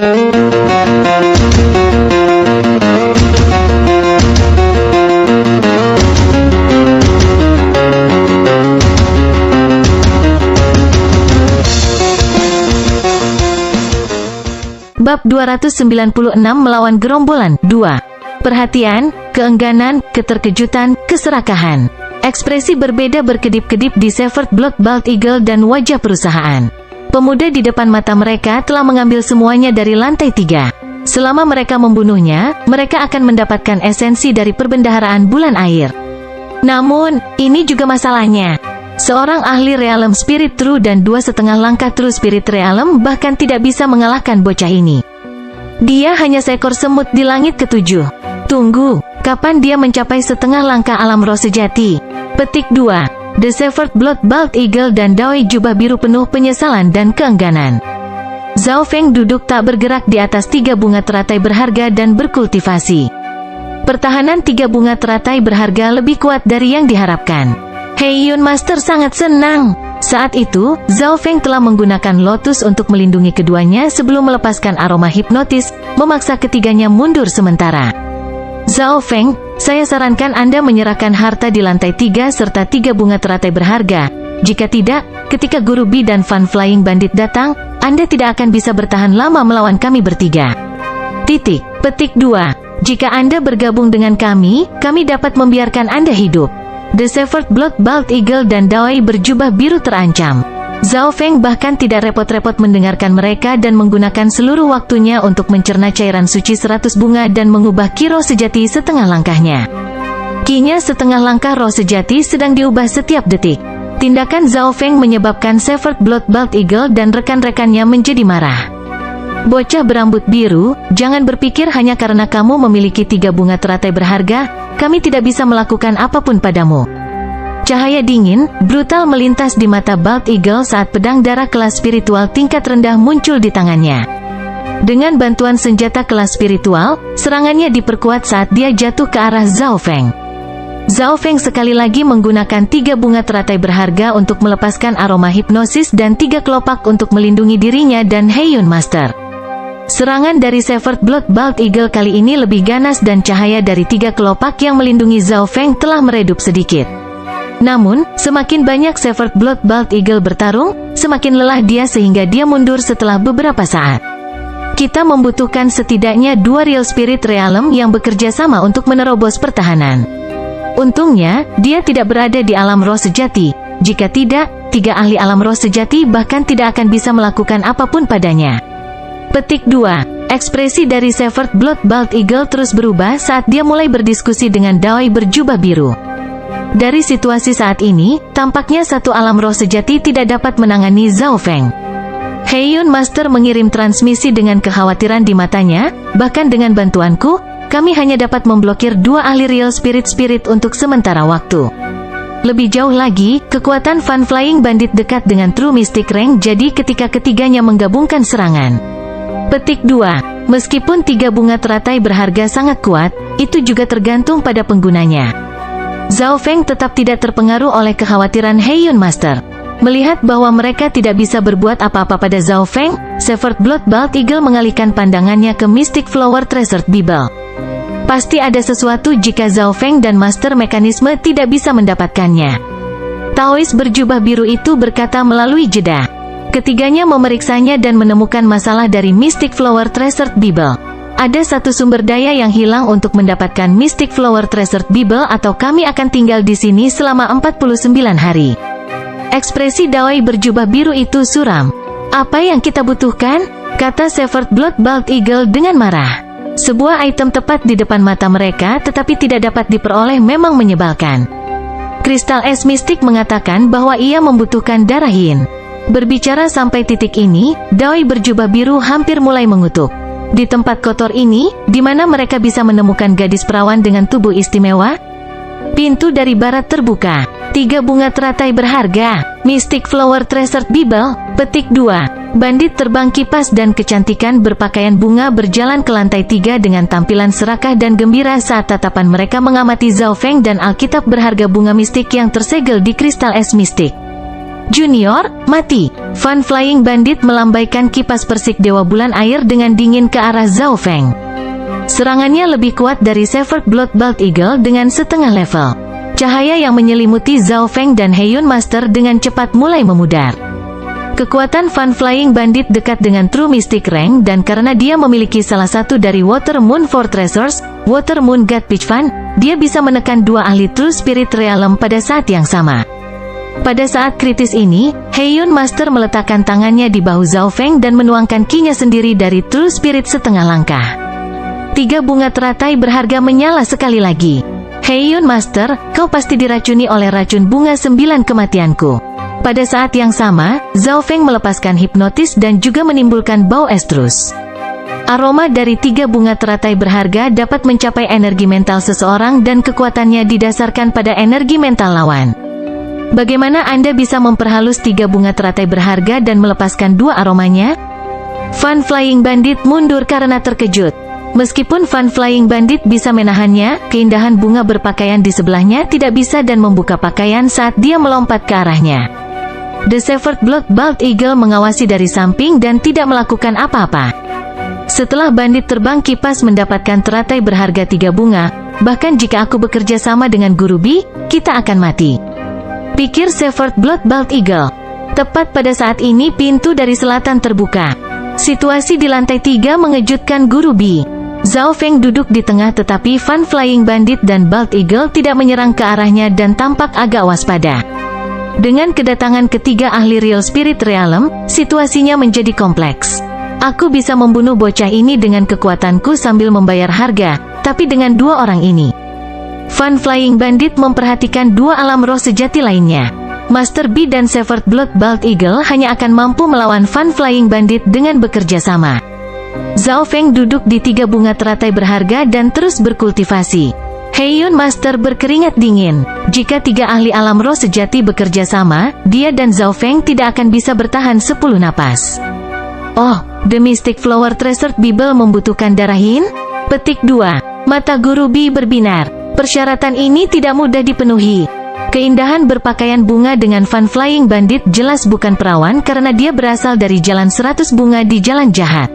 Bab 296 melawan gerombolan 2. Perhatian, keengganan, keterkejutan, keserakahan. Ekspresi berbeda berkedip-kedip di Severed Blood Bald Eagle dan wajah perusahaan. Pemuda di depan mata mereka telah mengambil semuanya dari lantai 3. Selama mereka membunuhnya, mereka akan mendapatkan esensi dari perbendaharaan bulan air. Namun, ini juga masalahnya. Seorang ahli realem spirit true dan 2,5 langkah true spirit realem bahkan tidak bisa mengalahkan bocah ini. Dia hanya seekor semut di langit ketujuh. Tunggu, kapan dia mencapai setengah langkah alam roh sejati? Petik 2. The Severed Blood Bald Eagle dan dawai jubah biru penuh penyesalan dan keengganan. Zhao Feng duduk tak bergerak di atas 3 bunga teratai berharga dan berkultivasi. Pertahanan 3 bunga teratai berharga lebih kuat dari yang diharapkan. Heiyun Master sangat senang. Saat itu, Zhao Feng telah menggunakan lotus untuk melindungi keduanya sebelum melepaskan aroma hipnotis, memaksa ketiganya mundur sementara. Zhao Feng, saya sarankan Anda menyerahkan harta di lantai 3 serta 3 bunga teratai berharga. Jika tidak, ketika Guru Bi dan Fan Flying Bandit datang, Anda tidak akan bisa bertahan lama melawan kami bertiga. Petik 2. Jika Anda bergabung dengan kami dapat membiarkan Anda hidup. The Severed Blood Bald Eagle dan dawai berjubah biru terancam. Zhao Feng bahkan tidak repot-repot mendengarkan mereka dan menggunakan seluruh waktunya untuk mencerna cairan suci 100 bunga dan mengubah ki roh sejati setengah langkahnya. Kinya setengah langkah roh sejati sedang diubah setiap detik. Tindakan Zhao Feng menyebabkan Severed Blood Bald Eagle dan rekan-rekannya menjadi marah. Bocah berambut biru, jangan berpikir hanya karena kamu memiliki 3 bunga teratai berharga, kami tidak bisa melakukan apapun padamu. Cahaya dingin, brutal melintas di mata Bald Eagle saat pedang darah kelas spiritual tingkat rendah muncul di tangannya. Dengan bantuan senjata kelas spiritual, serangannya diperkuat saat dia jatuh ke arah Zhao Feng. Zhao Feng sekali lagi menggunakan 3 bunga teratai berharga untuk melepaskan aroma hipnosis dan 3 kelopak untuk melindungi dirinya dan Heiyun Master. Serangan dari Severed Blood Bald Eagle kali ini lebih ganas dan cahaya dari 3 kelopak yang melindungi Zhao Feng telah meredup sedikit. Namun, semakin banyak Severed Blood Bald Eagle bertarung, semakin lelah dia sehingga dia mundur setelah beberapa saat. Kita membutuhkan setidaknya 2 Real Spirit Realm yang bekerja sama untuk menerobos pertahanan. Untungnya, dia tidak berada di alam roh sejati. Jika tidak, 3 ahli alam roh sejati bahkan tidak akan bisa melakukan apapun padanya. Petik 2. Ekspresi dari Severed Blood Bald Eagle terus berubah saat dia mulai berdiskusi dengan dawai berjubah biru. Dari situasi saat ini, tampaknya satu alam roh sejati tidak dapat menangani Zhao Feng. Heiyun Master mengirim transmisi dengan kekhawatiran di matanya, bahkan dengan bantuanku, kami hanya dapat memblokir 2 ahli Real Spirit untuk sementara waktu. Lebih jauh lagi, kekuatan Fan Flying Bandit dekat dengan True Mystic Rank jadi ketika ketiganya menggabungkan serangan. Petik 2. Meskipun 3 bunga teratai berharga sangat kuat, itu juga tergantung pada penggunanya. Zhao Feng tetap tidak terpengaruh oleh kekhawatiran Heiyun Master. Melihat bahwa mereka tidak bisa berbuat apa-apa pada Zhao Feng, Severed Blood Bald Eagle mengalihkan pandangannya ke Mystic Flower Treasured Bible. Pasti ada sesuatu jika Zhao Feng dan Master Mekanisme tidak bisa mendapatkannya. Taois berjubah biru itu berkata melalui jeda. Ketiganya memeriksanya dan menemukan masalah dari Mystic Flower Treasured Bible. Ada satu sumber daya yang hilang untuk mendapatkan Mystic Flower Treasured Bible atau kami akan tinggal di sini selama 49 hari. Ekspresi dawai berjubah biru itu suram. Apa yang kita butuhkan? Kata Severed Blood Bald Eagle dengan marah. Sebuah item tepat di depan mata mereka tetapi tidak dapat diperoleh memang menyebalkan. Kristal es mistik mengatakan bahwa ia membutuhkan darah yin. Berbicara sampai titik ini, dawai berjubah biru hampir mulai mengutuk. Di tempat kotor ini, di mana mereka bisa menemukan gadis perawan dengan tubuh istimewa? Pintu dari barat terbuka. 3 bunga teratai berharga. Mystic Flower Treasured Bible. Petik 2. Bandit terbang kipas dan kecantikan berpakaian bunga berjalan ke lantai 3 dengan tampilan serakah dan gembira saat tatapan mereka mengamati Zhao Feng dan Alkitab berharga bunga mistik yang tersegel di kristal es mistik. Junior, mati. Fun Flying Bandit melambaikan kipas persik Dewa Bulan Air dengan dingin ke arah Zhao Feng. Serangannya lebih kuat dari Severed Blood Bald Eagle dengan setengah level. Cahaya yang menyelimuti Zhao Feng dan Heiyun Master dengan cepat mulai memudar. Kekuatan Fun Flying Bandit dekat dengan True Mystic Rank, dan karena dia memiliki salah satu dari Water Moon Fortressors, Water Moon God Pitch Fan, dia bisa menekan dua ahli True Spirit Realm pada saat yang sama. Pada saat kritis ini, Heiyun Master meletakkan tangannya di bahu Zhao Feng dan menuangkan ki-nya sendiri dari True Spirit setengah langkah. 3 bunga teratai berharga menyala sekali lagi. Heiyun Master, kau pasti diracuni oleh racun bunga 9 kematianku. Pada saat yang sama, Zhao Feng melepaskan hipnotis dan juga menimbulkan bau estrus. Aroma dari 3 bunga teratai berharga dapat mencapai energi mental seseorang dan kekuatannya didasarkan pada energi mental lawan. Bagaimana Anda bisa memperhalus 3 bunga teratai berharga dan melepaskan 2 aromanya? Fun Flying Bandit mundur karena terkejut. Meskipun Fun Flying Bandit bisa menahannya, keindahan bunga berpakaian di sebelahnya tidak bisa dan membuka pakaian saat dia melompat ke arahnya. The Severed Blood Bald Eagle mengawasi dari samping dan tidak melakukan apa-apa. Setelah bandit terbang, kipas mendapatkan teratai berharga 3 bunga. Bahkan jika aku bekerja sama dengan Guru B, kita akan mati, pikir Severed Blood Bald Eagle. Tepat pada saat ini pintu dari selatan terbuka. Situasi di lantai 3 mengejutkan Guru B. Zhao Feng duduk di tengah, tetapi Fun Flying Bandit dan Bald Eagle tidak menyerang ke arahnya dan tampak agak waspada. Dengan kedatangan ketiga ahli Real Spirit Realm, situasinya menjadi kompleks. Aku bisa membunuh bocah ini dengan kekuatanku sambil membayar harga, tapi dengan 2 orang ini. Fun Flying Bandit memperhatikan 2 alam roh sejati lainnya. Master B dan Severed Blood Bald Eagle hanya akan mampu melawan Fun Flying Bandit dengan bekerja sama. Zhao Feng duduk di 3 bunga teratai berharga dan terus berkultivasi. Heiyun Master berkeringat dingin. Jika 3 ahli alam roh sejati bekerja sama, dia dan Zhao Feng tidak akan bisa bertahan 10 napas. Oh, The Mystic Flower Treasured Bible membutuhkan darah Yin? Petik 2. Mata Guru B berbinar. Persyaratan ini tidak mudah dipenuhi. Keindahan berpakaian bunga dengan Fun Flying Bandit jelas bukan perawan karena dia berasal dari jalan 100 bunga di jalan jahat.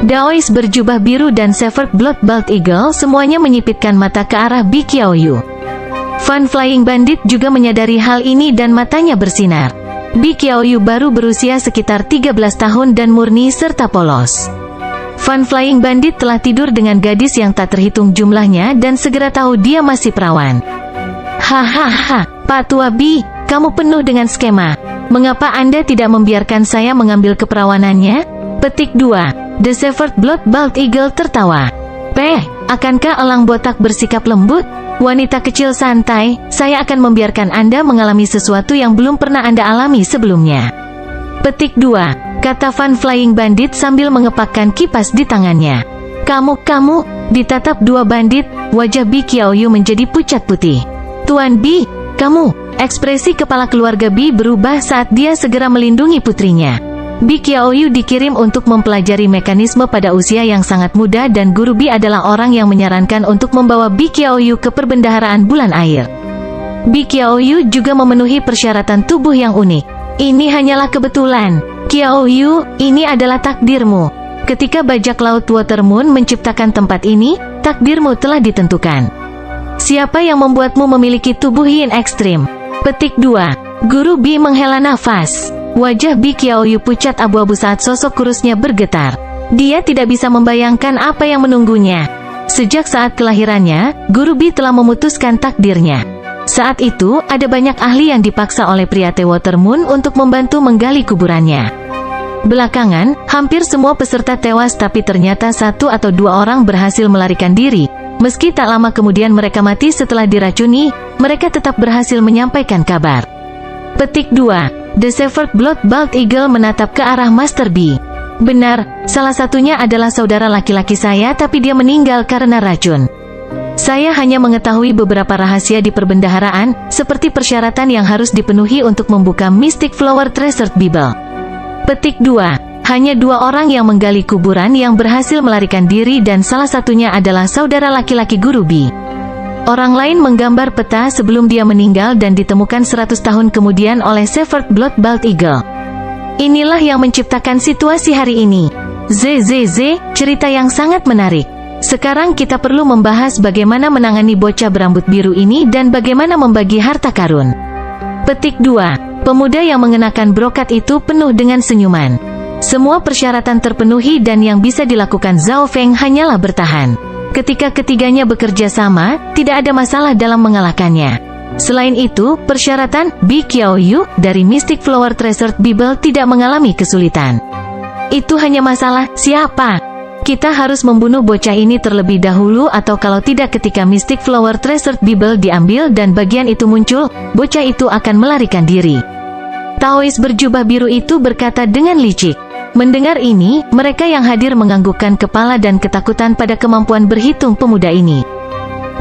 Daois berjubah biru dan Severed Blood Bald Eagle semuanya menyipitkan mata ke arah Bi Qiaoyu. Fun Flying Bandit juga menyadari hal ini dan matanya bersinar. Bi Qiaoyu baru berusia sekitar 13 tahun dan murni serta polos. Fun Flying Bandit telah tidur dengan gadis yang tak terhitung jumlahnya dan segera tahu dia masih perawan. Hahaha, Pak Tua Bi, kamu penuh dengan skema. Mengapa Anda tidak membiarkan saya mengambil keperawanannya? Petik 2. The Severed Blood Bald Eagle tertawa. Akankah elang botak bersikap lembut? Wanita kecil santai, saya akan membiarkan Anda mengalami sesuatu yang belum pernah Anda alami sebelumnya. Petik 2. Kata Fun Flying Bandit sambil mengepakkan kipas di tangannya. Kamu, ditatap 2 bandit, wajah Bi Qiaoyu menjadi pucat putih. Tuan Bi, kamu, ekspresi kepala keluarga Bi berubah saat dia segera melindungi putrinya. Bi Qiaoyu dikirim untuk mempelajari mekanisme pada usia yang sangat muda dan Guru Bi adalah orang yang menyarankan untuk membawa Bi Qiaoyu ke perbendaharaan bulan air. Bi Qiaoyu juga memenuhi persyaratan tubuh yang unik. Ini hanyalah kebetulan. Qiaoyu, ini adalah takdirmu. Ketika bajak laut Water Moon menciptakan tempat ini, takdirmu telah ditentukan. Siapa yang membuatmu memiliki tubuh yin ekstrim? Petik 2. Guru Bi menghela nafas. Wajah Bi Qiaoyu pucat abu-abu saat sosok kurusnya bergetar. Dia tidak bisa membayangkan apa yang menunggunya. Sejak saat kelahirannya, Guru Bi telah memutuskan takdirnya. Saat itu, ada banyak ahli yang dipaksa oleh Priate Water Moon untuk membantu menggali kuburannya. Belakangan, hampir semua peserta tewas tapi ternyata 1 atau 2 orang berhasil melarikan diri. Meski tak lama kemudian mereka mati setelah diracuni, mereka tetap berhasil menyampaikan kabar. Petik 2. The Severed Blood Bald Eagle menatap ke arah Master B. Benar, salah satunya adalah saudara laki-laki saya tapi dia meninggal karena racun. Saya hanya mengetahui beberapa rahasia di perbendaharaan, seperti persyaratan yang harus dipenuhi untuk membuka Mystic Flower Treasured Bible. Petik 2. Hanya 2 orang yang menggali kuburan yang berhasil melarikan diri dan salah satunya adalah saudara laki-laki Guru B. Orang lain menggambar peta sebelum dia meninggal dan ditemukan 100 tahun kemudian oleh Shepherd Blood Bald Eagle. Inilah yang menciptakan situasi hari ini. ZZZ, cerita yang sangat menarik. Sekarang kita perlu membahas bagaimana menangani bocah berambut biru ini dan bagaimana membagi harta karun. Petik 2. Pemuda yang mengenakan brokat itu penuh dengan senyuman. Semua persyaratan terpenuhi dan yang bisa dilakukan Zhao Feng hanyalah bertahan. Ketika ketiganya bekerja sama, tidak ada masalah dalam mengalahkannya. Selain itu, persyaratan Bi Qiaoyu dari Mystic Flower Treasured Bible tidak mengalami kesulitan. Itu hanya masalah siapa. Kita harus membunuh bocah ini terlebih dahulu atau kalau tidak ketika Mystic Flower Treasured Bible diambil dan bagian itu muncul, bocah itu akan melarikan diri. Taois berjubah biru itu berkata dengan licik. Mendengar ini, mereka yang hadir menganggukkan kepala dan ketakutan pada kemampuan berhitung pemuda ini.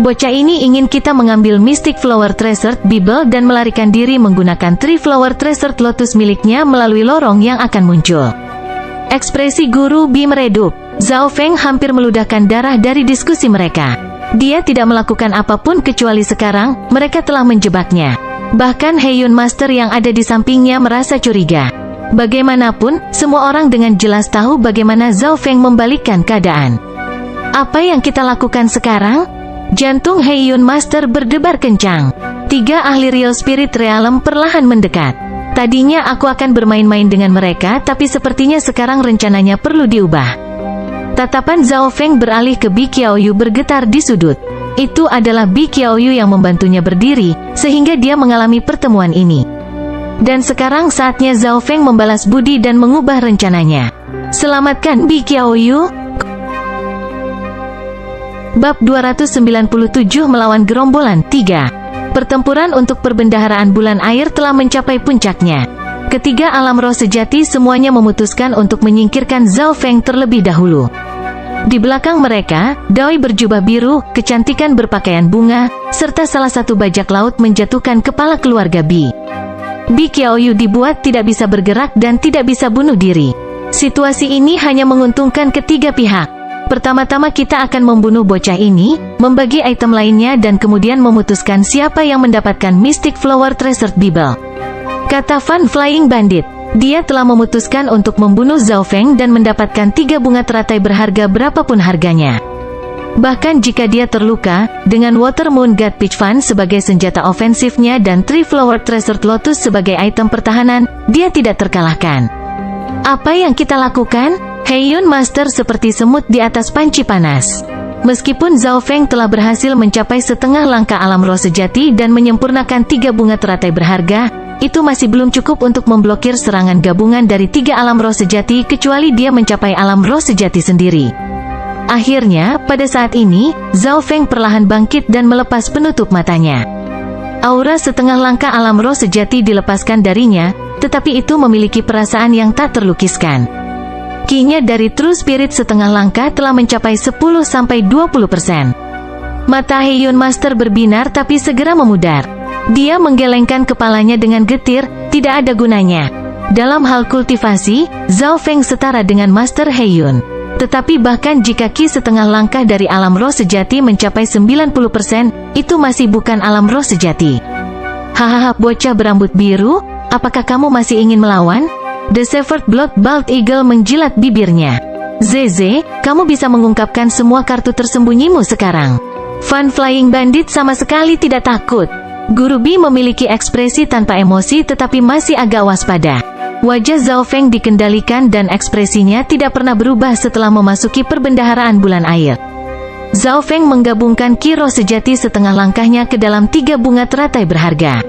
Bocah ini ingin kita mengambil Mystic Flower Treasured Bible dan melarikan diri menggunakan Tree Flower Treasured Lotus miliknya melalui lorong yang akan muncul. Ekspresi Guru Bi meredup. Zhao Feng hampir meludahkan darah dari diskusi mereka. Dia tidak melakukan apapun kecuali sekarang, mereka telah menjebaknya. Bahkan Heiyun Master yang ada di sampingnya merasa curiga. Bagaimanapun, semua orang dengan jelas tahu bagaimana Zhao Feng membalikkan keadaan. Apa yang kita lakukan sekarang? Jantung Heiyun Master berdebar kencang. 3 ahli Real Spirit Realm perlahan mendekat. Tadinya aku akan bermain-main dengan mereka, tapi sepertinya sekarang rencananya perlu diubah. Tatapan Zhao Feng beralih ke Bi Qiaoyu bergetar di sudut. Itu adalah Bi Qiaoyu yang membantunya berdiri, sehingga dia mengalami pertemuan ini. Dan sekarang saatnya Zhao Feng membalas budi dan mengubah rencananya. Selamatkan Bi Qiaoyu. Bab 297 melawan gerombolan 3. Pertempuran untuk perbendaharaan bulan air telah mencapai puncaknya. Ketiga alam roh sejati semuanya memutuskan untuk menyingkirkan Zhao Feng terlebih dahulu. Di belakang mereka, Doi berjubah biru, kecantikan berpakaian bunga, serta salah satu bajak laut menjatuhkan kepala keluarga Bi. Bi Qiaoyu dibuat tidak bisa bergerak dan tidak bisa bunuh diri. Situasi ini hanya menguntungkan ketiga pihak. Pertama-tama kita akan membunuh bocah ini, membagi item lainnya dan kemudian memutuskan siapa yang mendapatkan Mystic Flower Treasured Bible. Kata Fan Flying Bandit. Dia telah memutuskan untuk membunuh Zhao Feng dan mendapatkan 3 bunga teratai berharga berapapun harganya. Bahkan jika dia terluka, dengan Water Moon God Peach Fan sebagai senjata ofensifnya dan Tree Flower Treasured Lotus sebagai item pertahanan, dia tidak terkalahkan. Apa yang kita lakukan? Heiyun Master seperti semut di atas panci panas. Meskipun Zhao Feng telah berhasil mencapai setengah langkah alam roh sejati dan menyempurnakan 3 bunga teratai berharga, itu masih belum cukup untuk memblokir serangan gabungan dari 3 alam roh sejati kecuali dia mencapai alam roh sejati sendiri. Akhirnya, pada saat ini, Zhao Feng perlahan bangkit dan melepas penutup matanya. Aura setengah langkah alam roh sejati dilepaskan darinya, tetapi itu memiliki perasaan yang tak terlukiskan. Ki-nya dari True Spirit setengah langkah telah mencapai 10-20%. Mata Heiyun Master berbinar tapi segera memudar. Dia menggelengkan kepalanya dengan getir, tidak ada gunanya. Dalam hal kultivasi, Zhao Feng setara dengan Master Heiyun. Tetapi bahkan jika Ki setengah langkah dari alam roh sejati mencapai 90%, itu masih bukan alam roh sejati. Hahaha, bocah berambut biru, apakah kamu masih ingin melawan? The Shepherd Blood Bald Eagle menjilat bibirnya. Zeze, kamu bisa mengungkapkan semua kartu tersembunyimu sekarang. Fan Flying Bandit sama sekali tidak takut. Guru Bi memiliki ekspresi tanpa emosi tetapi masih agak waspada. Wajah Zhao Feng dikendalikan dan ekspresinya tidak pernah berubah setelah memasuki perbendaharaan bulan air. Zhao Feng menggabungkan Ki roh sejati setengah langkahnya ke dalam 3 bunga teratai berharga.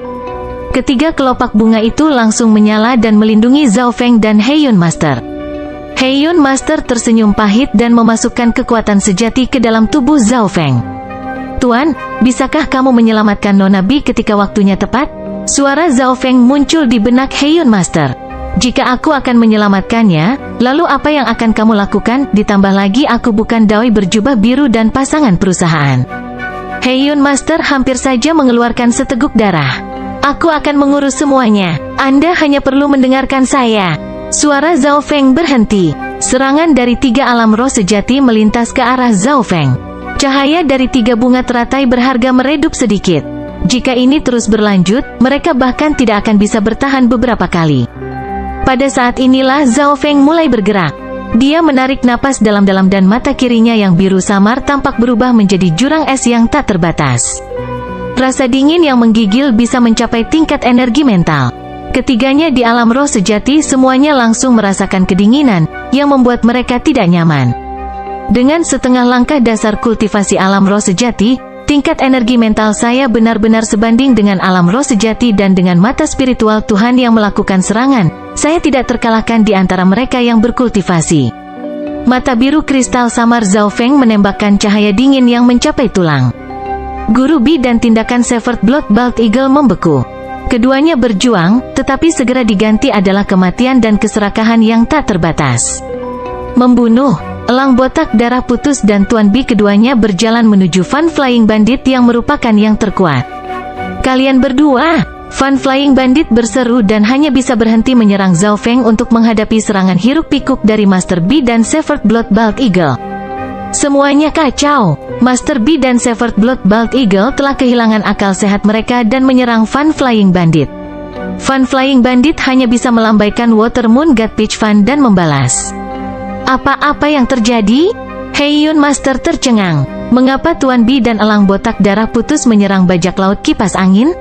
Ketiga kelopak bunga itu langsung menyala dan melindungi Zhao Feng dan Heiyun Master. Heiyun Master tersenyum pahit dan memasukkan kekuatan sejati ke dalam tubuh Zhao Feng. Tuan, bisakah kamu menyelamatkan Nona Bi ketika waktunya tepat? Suara Zhao Feng muncul di benak Heiyun Master. Jika aku akan menyelamatkannya, lalu apa yang akan kamu lakukan? Ditambah lagi aku bukan Doi berjubah biru dan pasangan perusahaan. Heiyun Master hampir saja mengeluarkan seteguk darah. Aku akan mengurus semuanya. Anda hanya perlu mendengarkan saya. Suara Zhao Feng berhenti. Serangan dari 3 alam roh sejati melintas ke arah Zhao Feng. Cahaya dari 3 bunga teratai berharga meredup sedikit. Jika ini terus berlanjut, mereka bahkan tidak akan bisa bertahan beberapa kali. Pada saat inilah Zhao Feng mulai bergerak. Dia menarik napas dalam-dalam dan mata kirinya yang biru samar tampak berubah menjadi jurang es yang tak terbatas. Rasa dingin yang menggigil bisa mencapai tingkat energi mental. Ketiganya di alam roh sejati semuanya langsung merasakan kedinginan, yang membuat mereka tidak nyaman. Dengan setengah langkah dasar kultivasi alam roh sejati, tingkat energi mental saya benar-benar sebanding dengan alam roh sejati dan dengan mata spiritual Tuhan yang melakukan serangan, saya tidak terkalahkan di antara mereka yang berkultivasi. Mata biru kristal samar Zhao Feng menembakkan cahaya dingin yang mencapai tulang. Guru Bi dan tindakan Severed Blood Bald Eagle membeku. Keduanya berjuang, tetapi segera diganti adalah kematian dan keserakahan yang tak terbatas. Membunuh, elang botak darah putus dan Tuan Bi keduanya berjalan menuju Fun Flying Bandit yang merupakan yang terkuat. Kalian berdua, Fun Flying Bandit berseru dan hanya bisa berhenti menyerang Zhao Feng untuk menghadapi serangan hiruk-pikuk dari Master Bi dan Severed Blood Bald Eagle. Semuanya kacau. Master Bi dan Severed Blood Bald Eagle telah kehilangan akal sehat mereka dan menyerang Fun Flying Bandit. Fun Flying Bandit hanya bisa melambaikan Water Moon God Peach Fan dan membalas. Apa-apa yang terjadi? Heiyun Master tercengang. Mengapa Tuan Bi dan elang botak darah putus menyerang bajak laut kipas angin?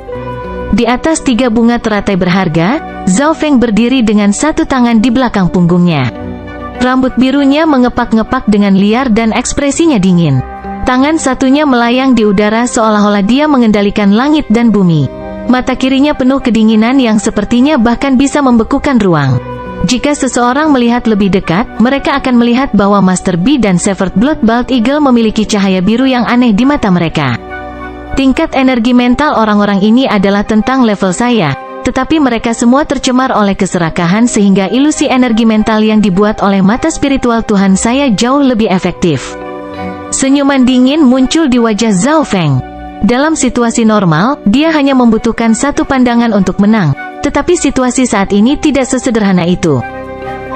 Di atas 3 bunga teratai berharga, Zhao Feng berdiri dengan satu tangan di belakang punggungnya. Rambut birunya mengepak-ngepak dengan liar dan ekspresinya dingin. Tangan satunya melayang di udara seolah-olah dia mengendalikan langit dan bumi. Mata kirinya penuh kedinginan yang sepertinya bahkan bisa membekukan ruang. Jika seseorang melihat lebih dekat, mereka akan melihat bahwa Master Bi dan Severed Blood Bald Eagle memiliki cahaya biru yang aneh di mata mereka. Tingkat energi mental orang-orang ini adalah tentang level saya, tetapi mereka semua tercemar oleh keserakahan sehingga ilusi energi mental yang dibuat oleh mata spiritual Tuhan saya jauh lebih efektif. Senyuman dingin muncul di wajah Zhao Feng. Dalam situasi normal, dia hanya membutuhkan satu pandangan untuk menang, tetapi situasi saat ini tidak sesederhana itu.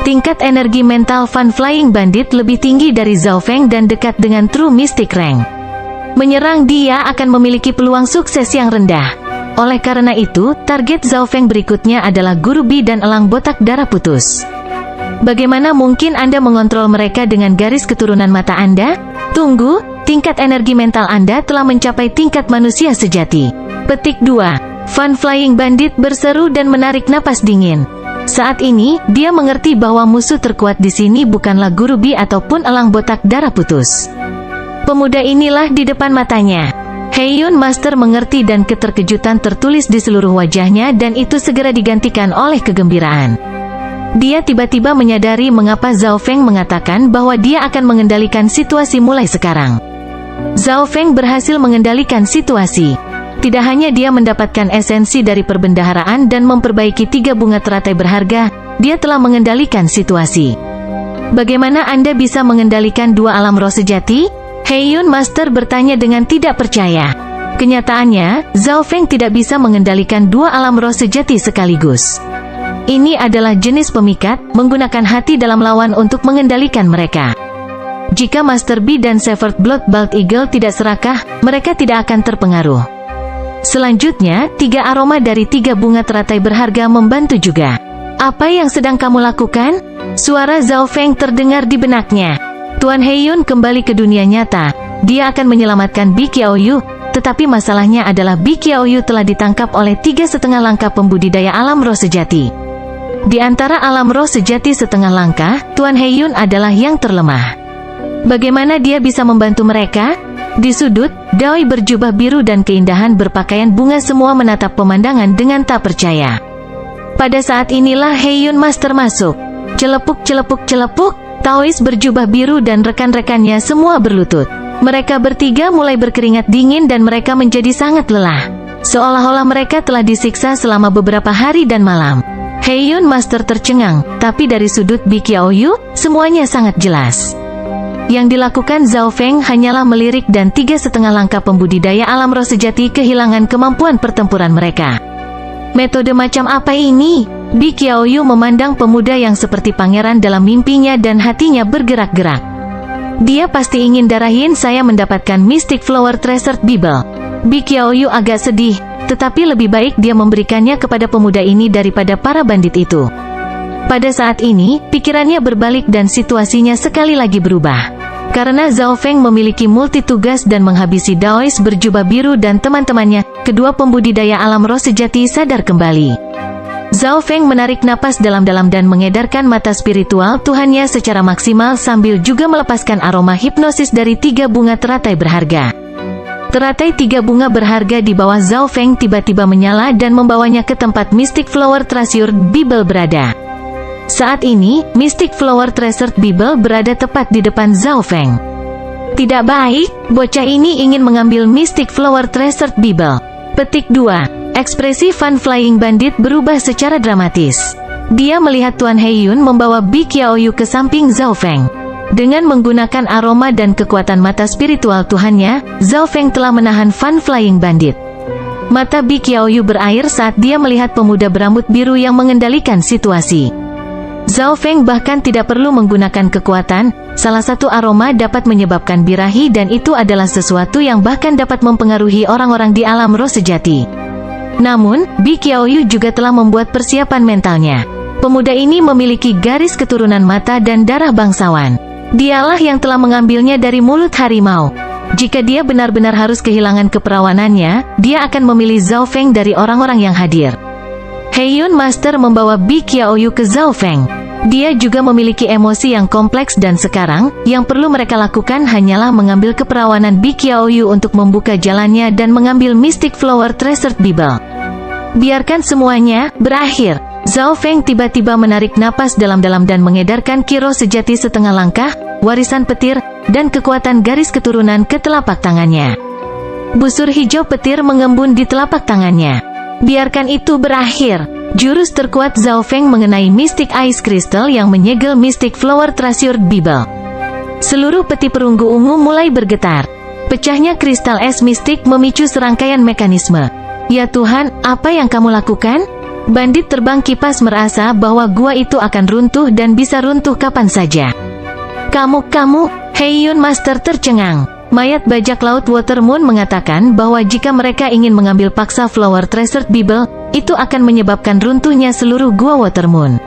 Tingkat energi mental Fun Flying Bandit lebih tinggi dari Zhao Feng dan dekat dengan True Mystic Rank. Menyerang dia akan memiliki peluang sukses yang rendah. Oleh karena itu, target Zhao Feng berikutnya adalah Guru Bi dan elang botak darah putus. Bagaimana mungkin Anda mengontrol mereka dengan garis keturunan mata Anda? Tunggu, tingkat energi mental Anda telah mencapai tingkat manusia sejati. Petik 2. Fun Flying Bandit berseru dan menarik napas dingin. Saat ini, dia mengerti bahwa musuh terkuat di sini bukanlah Guru Bi ataupun elang botak darah putus. Pemuda inilah di depan matanya. Heiyun Master mengerti dan keterkejutan tertulis di seluruh wajahnya dan itu segera digantikan oleh kegembiraan. Dia tiba-tiba menyadari mengapa Zhao Feng mengatakan bahwa dia akan mengendalikan situasi mulai sekarang. Zhao Feng berhasil mengendalikan situasi. Tidak hanya dia mendapatkan esensi dari perbendaharaan dan memperbaiki 3 bunga teratai berharga, dia telah mengendalikan situasi. Bagaimana Anda bisa mengendalikan 2 alam roh sejati? Heiyun Master bertanya dengan tidak percaya. Kenyataannya, Zhao Feng tidak bisa mengendalikan 2 alam roh sejati sekaligus. Ini adalah jenis pemikat, menggunakan hati dalam lawan untuk mengendalikan mereka. Jika Master Bi dan Severed Blood Bald Eagle tidak serakah, mereka tidak akan terpengaruh. Selanjutnya, 3 aroma dari 3 bunga teratai berharga membantu juga. Apa yang sedang kamu lakukan? Suara Zhao Feng terdengar di benaknya. Tuan Heiyun kembali ke dunia nyata. Dia akan menyelamatkan Bi Qiaoyu, tetapi masalahnya adalah Bi Qiaoyu telah ditangkap oleh 3,5 langkah pembudidaya alam roh sejati. Di antara alam roh sejati setengah langkah, Tuan Heiyun adalah yang terlemah. Bagaimana dia bisa membantu mereka? Di sudut, Doi berjubah biru dan keindahan berpakaian bunga semua menatap pemandangan dengan tak percaya. Pada saat inilah Heiyun Master masuk. Celepuk celepuk celepuk. Taois berjubah biru dan rekan-rekannya semua berlutut. Mereka bertiga mulai berkeringat dingin dan mereka menjadi sangat lelah. Seolah-olah mereka telah disiksa selama beberapa hari dan malam. Heiyun Master tercengang, tapi dari sudut Bi Qiaoyu, semuanya sangat jelas. Yang dilakukan Zhao Feng hanyalah melirik dan 3,5 langkah pembudidaya alam roh sejati kehilangan kemampuan pertempuran mereka. Metode macam apa ini? Bi Qiaoyu memandang pemuda yang seperti pangeran dalam mimpinya dan hatinya bergerak-gerak. Dia pasti ingin darahin saya mendapatkan Mystic Flower Treasured Bible. Bi Qiaoyu agak sedih, tetapi lebih baik dia memberikannya kepada pemuda ini daripada para bandit itu. Pada saat ini, pikirannya berbalik dan situasinya sekali lagi berubah. Karena Zhao Feng memiliki multi tugas dan menghabisi Daois berjubah biru dan teman-temannya, kedua pembudidaya alam roh sejati sadar kembali. Zhao Feng menarik napas dalam-dalam dan mengedarkan mata spiritual Tuhannya secara maksimal sambil juga melepaskan aroma hipnosis dari 3 bunga teratai berharga. Teratai 3 bunga berharga di bawah Zhao Feng tiba-tiba menyala dan membawanya ke tempat Mystic Flower Treasured Bible berada. Saat ini, Mystic Flower Treasured Bible berada tepat di depan Zhao Feng. Tidak baik, bocah ini ingin mengambil Mystic Flower Treasured Bible. Petik 2. Ekspresi Fan Flying Bandit berubah secara dramatis. Dia melihat Tuan Heiyun membawa Bi Qiaoyu ke samping Zhao Feng. Dengan menggunakan aroma dan kekuatan mata spiritual Tuhannya, Zhao Feng telah menahan Fan Flying Bandit. Mata Bi Qiaoyu berair saat dia melihat pemuda berambut biru yang mengendalikan situasi. Zhao Feng bahkan tidak perlu menggunakan kekuatan, salah satu aroma dapat menyebabkan birahi dan itu adalah sesuatu yang bahkan dapat mempengaruhi orang-orang di alam roh sejati. Namun, Bi Qiaoyu juga telah membuat persiapan mentalnya. Pemuda ini memiliki garis keturunan mata dan darah bangsawan. Dialah yang telah mengambilnya dari mulut harimau. Jika dia benar-benar harus kehilangan keperawanannya, dia akan memilih Zhao Feng dari orang-orang yang hadir. Heiyun Master membawa Bi Qiaoyu ke Zhao Feng. Dia juga memiliki emosi yang kompleks dan sekarang, yang perlu mereka lakukan hanyalah mengambil keperawanan Bi Qiaoyu untuk membuka jalannya dan mengambil Mystic Flower Treasured Bible. Biarkan semuanya berakhir. Zhao Feng tiba-tiba menarik napas dalam-dalam dan mengedarkan kiro sejati setengah langkah, warisan petir, dan kekuatan garis keturunan ke telapak tangannya. Busur hijau petir mengembun di telapak tangannya. Biarkan itu berakhir. Jurus terkuat Zhao Feng mengenai Mystic Ice Crystal yang menyegel Mystic Flower Treasured Bible. Seluruh peti perunggu ungu mulai bergetar. Pecahnya kristal es mistik memicu serangkaian mekanisme. Ya Tuhan, apa yang kamu lakukan? Bandit terbang kipas merasa bahwa gua itu akan runtuh dan bisa runtuh kapan saja. Kamu, Heiyun Master tercengang. Mayat bajak laut Watermoon mengatakan bahwa jika mereka ingin mengambil paksa Flower Treasured Bible, itu akan menyebabkan runtuhnya seluruh gua Watermoon.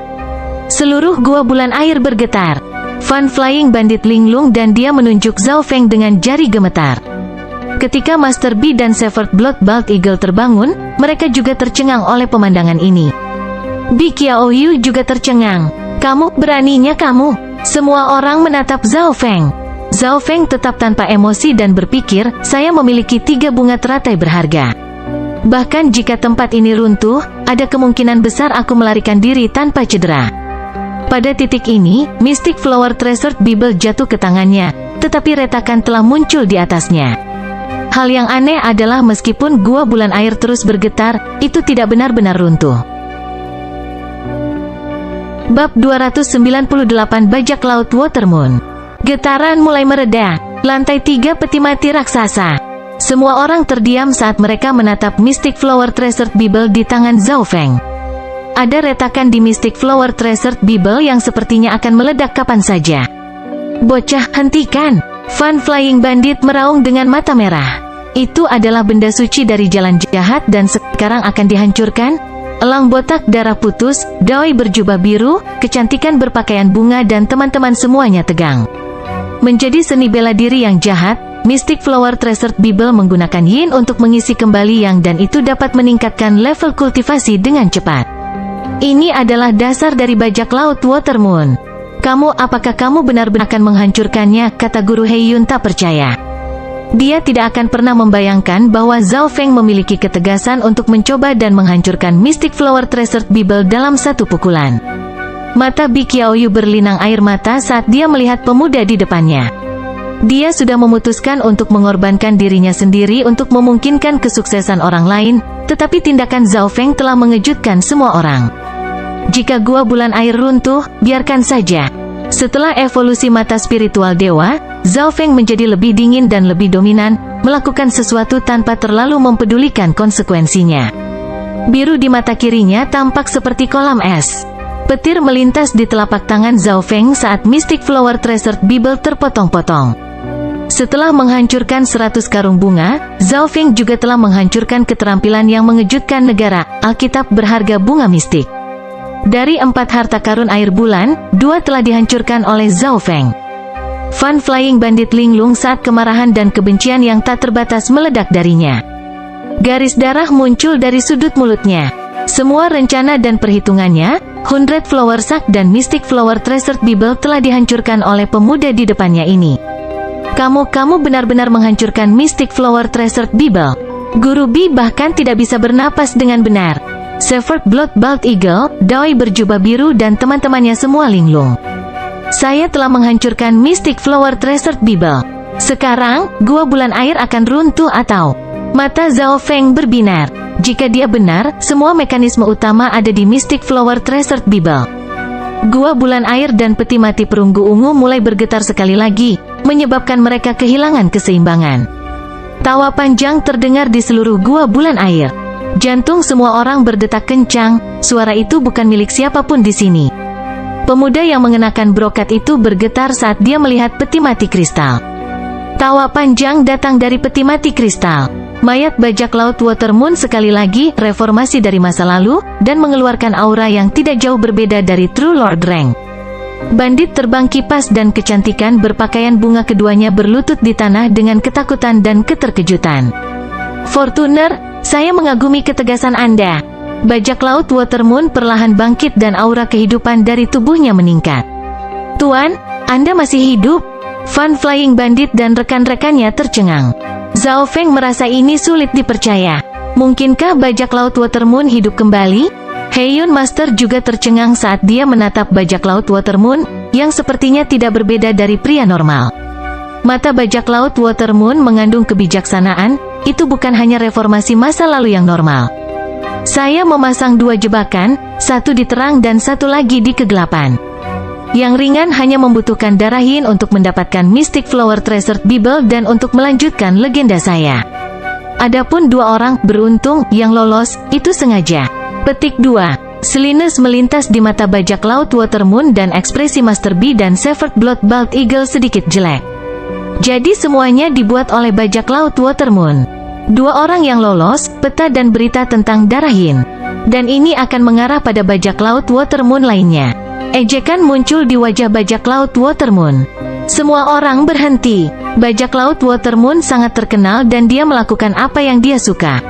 Seluruh gua bulan air bergetar. Fan Flying Bandit linglung dan dia menunjuk Zhao Feng dengan jari gemetar. Ketika Master Bi dan Severed Blood Bald Eagle terbangun, mereka juga tercengang oleh pemandangan ini. Bi Qiaoyu juga tercengang. Kamu, beraninya kamu. Semua orang menatap Zhao Feng. Zhao Feng tetap tanpa emosi dan berpikir, saya memiliki 3 bunga teratai berharga. Bahkan jika tempat ini runtuh, ada kemungkinan besar aku melarikan diri tanpa cedera. Pada titik ini, Mystic Flower Treasured Bible jatuh ke tangannya, tetapi retakan telah muncul di atasnya. Hal yang aneh adalah meskipun gua bulan air terus bergetar, itu tidak benar-benar runtuh. Bab 298 Bajak Laut Watermoon. Getaran mulai mereda. Lantai 3 peti mati raksasa. Semua orang terdiam saat mereka menatap Mystic Flower Treasured Bible di tangan Zhao Feng. Ada retakan di Mystic Flower Treasured Bible yang sepertinya akan meledak kapan saja. Bocah, hentikan! Fan Flying Bandit meraung dengan mata merah. Itu adalah benda suci dari jalan jahat dan sekarang akan dihancurkan? Elang botak darah putus, Daoi berjubah biru, kecantikan berpakaian bunga dan teman-teman semuanya tegang. Menjadi seni bela diri yang jahat, Mystic Flower Treasured Bible menggunakan yin untuk mengisi kembali yang dan itu dapat meningkatkan level kultivasi dengan cepat. Ini adalah dasar dari bajak laut Watermoon. Apakah kamu benar-benar akan menghancurkannya? Kata Guru Heiyun tak percaya. Dia tidak akan pernah membayangkan bahwa Zhao Feng memiliki ketegasan untuk mencoba dan menghancurkan Mystic Flower Treasured Bible dalam satu pukulan. Mata Bi Qiaoyu berlinang air mata saat dia melihat pemuda di depannya. Dia sudah memutuskan untuk mengorbankan dirinya sendiri untuk memungkinkan kesuksesan orang lain, tetapi tindakan Zhao Feng telah mengejutkan semua orang. Jika gua bulan air runtuh, biarkan saja. Setelah evolusi mata spiritual dewa, Zhao Feng menjadi lebih dingin dan lebih dominan, melakukan sesuatu tanpa terlalu mempedulikan konsekuensinya. Biru di mata kirinya tampak seperti kolam es. Petir melintas di telapak tangan Zhao Feng saat Mystic Flower Treasured Bible terpotong-potong. Setelah menghancurkan 100 karung bunga, Zhao Feng juga telah menghancurkan keterampilan yang mengejutkan negara, Alkitab berharga bunga mistik. Dari 4 harta karun air bulan, 2 telah dihancurkan oleh Zhao Feng. Fan Flying Bandit linglung saat kemarahan dan kebencian yang tak terbatas meledak darinya. Garis darah muncul dari sudut mulutnya. Semua rencana dan perhitungannya, 100 Flower Sack dan Mystic Flower Treasured Bible telah dihancurkan oleh pemuda di depannya ini. Kamu benar-benar menghancurkan Mystic Flower Treasured Bible. Guru Bi bahkan tidak bisa bernapas dengan benar. Severed Blood Bald Eagle, Doi berjubah biru dan teman-temannya semua linglung. Saya telah menghancurkan Mystic Flower Treasured Bible. Sekarang, gua bulan air akan runtuh atau... Mata Zhao Feng berbinar. Jika dia benar, semua mekanisme utama ada di Mystic Flower Treasured Bible. Gua bulan air dan peti mati perunggu ungu mulai bergetar sekali lagi, menyebabkan mereka kehilangan keseimbangan. Tawa panjang terdengar di seluruh gua bulan air. Jantung semua orang berdetak kencang, suara itu bukan milik siapapun di sini. Pemuda yang mengenakan brokat itu bergetar saat dia melihat peti mati kristal. Tawa panjang datang dari peti mati kristal. Mayat bajak laut Watermoon sekali lagi reformasi dari masa lalu, dan mengeluarkan aura yang tidak jauh berbeda dari True Lord Rank. Bandit terbang kipas dan kecantikan berpakaian bunga keduanya berlutut di tanah dengan ketakutan dan keterkejutan. Fortuner, saya mengagumi ketegasan Anda. Bajak laut Watermoon perlahan bangkit dan aura kehidupan dari tubuhnya meningkat. Tuan, Anda masih hidup? Fan Flying Bandit dan rekan-rekannya tercengang. Zhao Feng merasa ini sulit dipercaya. Mungkinkah bajak laut Watermoon hidup kembali? Heiyun Master juga tercengang saat dia menatap bajak laut Watermoon, yang sepertinya tidak berbeda dari pria normal. Mata bajak laut Watermoon mengandung kebijaksanaan, itu bukan hanya reformasi masa lalu yang normal. Saya memasang 2 jebakan, satu di terang dan satu lagi di kegelapan. Yang ringan hanya membutuhkan darah yin untuk mendapatkan Mystic Flower Treasured Bible dan untuk melanjutkan legenda saya. Adapun 2 orang beruntung yang lolos, itu sengaja. Petik 2. Slyness melintas di mata bajak laut Watermoon dan ekspresi Master B dan Severed Blood Bald Eagle sedikit jelek. Jadi semuanya dibuat oleh bajak laut Watermoon. 2 orang yang lolos, peta dan berita tentang darah yin. Dan ini akan mengarah pada bajak laut Watermoon lainnya. Ejekan muncul di wajah bajak laut Watermoon. Semua orang berhenti. Bajak laut Watermoon sangat terkenal dan dia melakukan apa yang dia suka.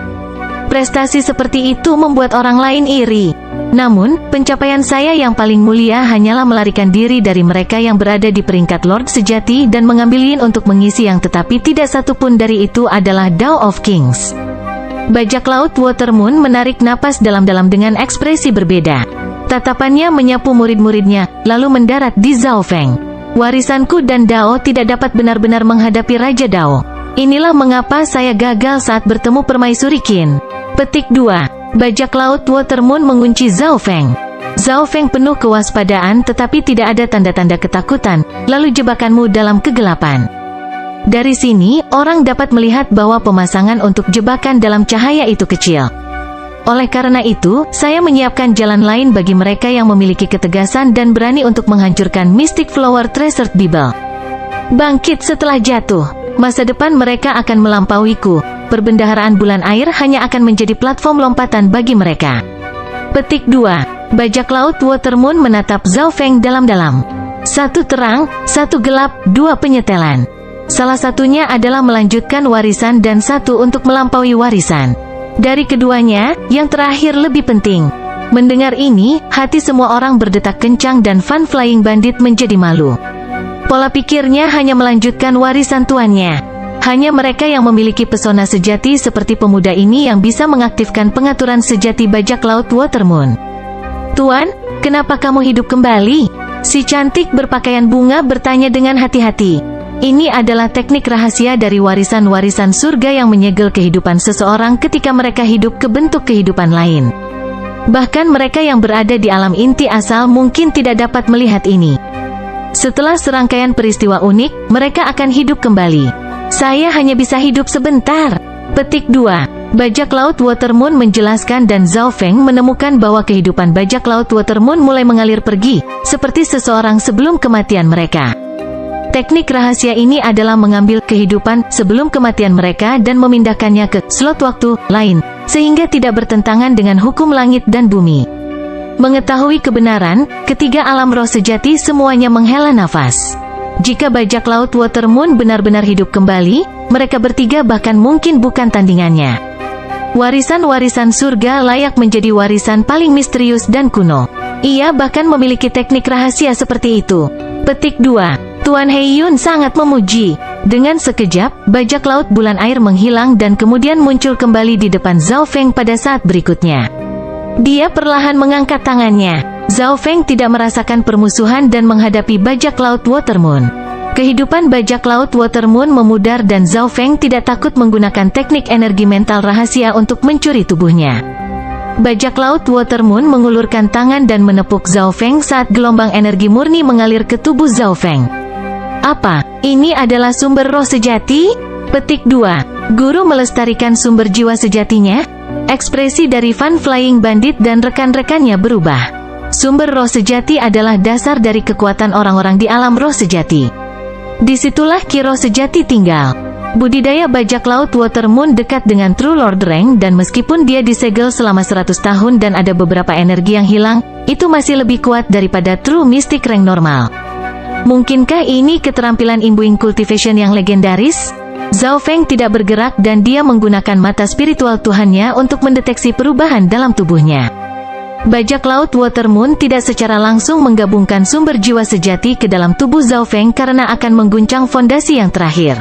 Prestasi seperti itu membuat orang lain iri. Namun, pencapaian saya yang paling mulia hanyalah melarikan diri dari mereka yang berada di peringkat Lord sejati dan mengambil yin untuk mengisi yang, tetapi tidak satupun dari itu adalah Dao of Kings. Bajak laut Watermoon menarik napas dalam-dalam dengan ekspresi berbeda. Tatapannya menyapu murid-muridnya, lalu mendarat di Zhao Feng. Warisanku dan Dao tidak dapat benar-benar menghadapi Raja Dao. Inilah mengapa saya gagal saat bertemu Permaisuri Qin. Petik 2. Bajak laut Watermoon mengunci Zhao Feng. Zhao Feng penuh kewaspadaan tetapi tidak ada tanda-tanda ketakutan, lalu jebakanmu dalam kegelapan. Dari sini, orang dapat melihat bahwa pemasangan untuk jebakan dalam cahaya itu kecil. Oleh karena itu, saya menyiapkan jalan lain bagi mereka yang memiliki ketegasan dan berani untuk menghancurkan Mystic Flower Treasured Bible. Bangkit setelah jatuh. Masa depan mereka akan melampauiku. Perbendaharaan bulan air hanya akan menjadi platform lompatan bagi mereka. Petik 2. Bajak laut Watermoon menatap Zhao Feng dalam-dalam. 1 terang, 1 gelap, 2 penyetelan. Salah satunya adalah melanjutkan warisan dan 1 untuk melampaui warisan. Dari keduanya, yang terakhir lebih penting. Mendengar ini, hati semua orang berdetak kencang dan Fan Flying Bandit menjadi malu. Pola pikirnya hanya melanjutkan warisan tuannya. Hanya mereka yang memiliki pesona sejati seperti pemuda ini yang bisa mengaktifkan pengaturan sejati bajak laut Watermoon. Tuan, kenapa kamu hidup kembali? Si cantik berpakaian bunga bertanya dengan hati-hati. Ini adalah teknik rahasia dari warisan-warisan surga yang menyegel kehidupan seseorang ketika mereka hidup ke bentuk kehidupan lain. Bahkan mereka yang berada di alam inti asal mungkin tidak dapat melihat ini. Setelah serangkaian peristiwa unik, mereka akan hidup kembali. Saya hanya bisa hidup sebentar. Petik 2. Bajak laut Watermoon menjelaskan dan Zhao Feng menemukan bahwa kehidupan bajak laut Watermoon mulai mengalir pergi, seperti seseorang sebelum kematian mereka. Teknik rahasia ini adalah mengambil kehidupan sebelum kematian mereka dan memindahkannya ke slot waktu lain, sehingga tidak bertentangan dengan hukum langit dan bumi. Mengetahui kebenaran, ketiga alam roh sejati semuanya menghela nafas. Jika bajak laut Watermoon benar-benar hidup kembali, mereka bertiga bahkan mungkin bukan tandingannya. Warisan-warisan surga layak menjadi warisan paling misterius dan kuno. Ia bahkan memiliki teknik rahasia seperti itu. Petik 2. Tuan Heiyun sangat memuji. Dengan sekejap, bajak laut bulan air menghilang dan kemudian muncul kembali di depan Zhao Feng pada saat berikutnya. Dia perlahan mengangkat tangannya. Zhao Feng tidak merasakan permusuhan dan menghadapi bajak laut Watermoon. Kehidupan bajak laut Watermoon memudar dan Zhao Feng tidak takut menggunakan teknik energi mental rahasia untuk mencuri tubuhnya. Bajak laut Watermoon mengulurkan tangan dan menepuk Zhao Feng saat gelombang energi murni mengalir ke tubuh Zhao Feng. Apa? Ini adalah sumber roh sejati? Petik 2. Guru melestarikan sumber jiwa sejatinya? Ekspresi dari Fan Flying Bandit dan rekan-rekannya berubah. Sumber roh sejati adalah dasar dari kekuatan orang-orang di alam roh sejati. Disitulah ki roh sejati tinggal. Budidaya bajak laut Watermoon dekat dengan True Lord Rank dan meskipun dia disegel selama 100 tahun dan ada beberapa energi yang hilang, itu masih lebih kuat daripada True Mystic Rank normal. Mungkinkah ini keterampilan imbuing cultivation yang legendaris? Zhao Feng tidak bergerak dan dia menggunakan mata spiritual Tuhannya untuk mendeteksi perubahan dalam tubuhnya. Bajak laut Watermoon tidak secara langsung menggabungkan sumber jiwa sejati ke dalam tubuh Zhao Feng karena akan mengguncang fondasi yang terakhir.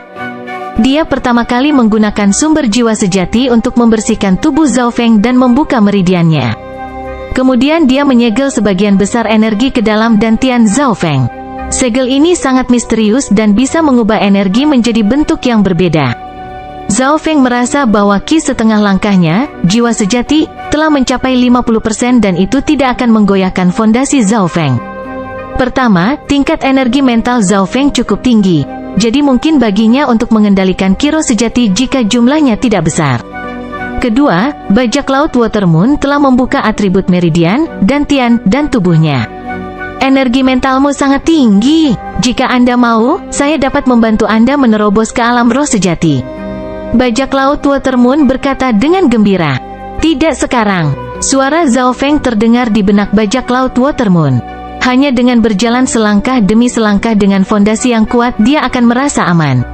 Dia pertama kali menggunakan sumber jiwa sejati untuk membersihkan tubuh Zhao Feng dan membuka meridiannya. Kemudian dia menyegel sebagian besar energi ke dalam dantian Zhao Feng. Segel ini sangat misterius dan bisa mengubah energi menjadi bentuk yang berbeda. Zhao Feng merasa bahwa ki setengah langkahnya, jiwa sejati, telah mencapai 50% dan itu tidak akan menggoyahkan fondasi Zhao Feng. Pertama, tingkat energi mental Zhao Feng cukup tinggi, jadi mungkin baginya untuk mengendalikan ki roh sejati jika jumlahnya tidak besar. Kedua, bajak laut Watermoon telah membuka atribut meridian, dantian, dan tubuhnya. Energi mentalmu sangat tinggi. Jika Anda mau, saya dapat membantu Anda menerobos ke alam roh sejati. Bajak laut Watermoon berkata dengan gembira. Tidak sekarang. Suara Zhao Feng terdengar di benak bajak laut Watermoon. Hanya dengan berjalan selangkah demi selangkah dengan fondasi yang kuat dia akan merasa aman.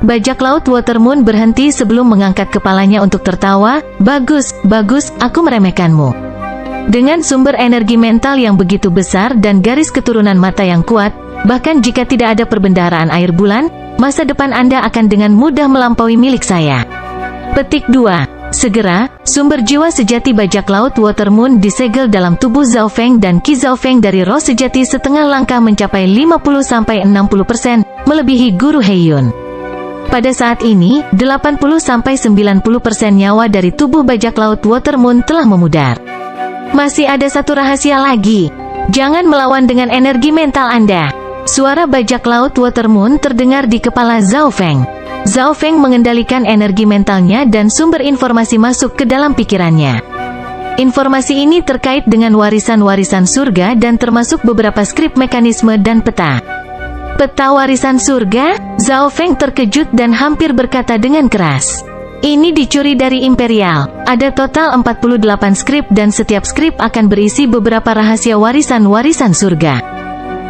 Bajak laut Watermoon berhenti sebelum mengangkat kepalanya untuk tertawa. Bagus, bagus, aku meremehkanmu. Dengan sumber energi mental yang begitu besar dan garis keturunan mata yang kuat, bahkan jika tidak ada perbendaharaan air bulan, masa depan Anda akan dengan mudah melampaui milik saya. Petik 2. Segera, sumber jiwa sejati bajak laut Watermoon disegel dalam tubuh Zhao Feng dan ki Zhao Feng dari roh sejati setengah langkah mencapai 50-60%, melebihi Guru Heiyun. Pada saat ini, 80-90% nyawa dari tubuh bajak laut Watermoon telah memudar. Masih ada satu rahasia lagi. Jangan melawan dengan energi mental Anda. Suara bajak laut Watermoon terdengar di kepala Zhao Feng. Zhao Feng mengendalikan energi mentalnya dan sumber informasi masuk ke dalam pikirannya. Informasi ini terkait dengan warisan-warisan surga dan termasuk beberapa skrip mekanisme dan peta. Peta warisan surga? Zhao Feng terkejut dan hampir berkata dengan keras. Ini dicuri dari Imperial. Ada total 48 skrip dan setiap skrip akan berisi beberapa rahasia warisan-warisan surga.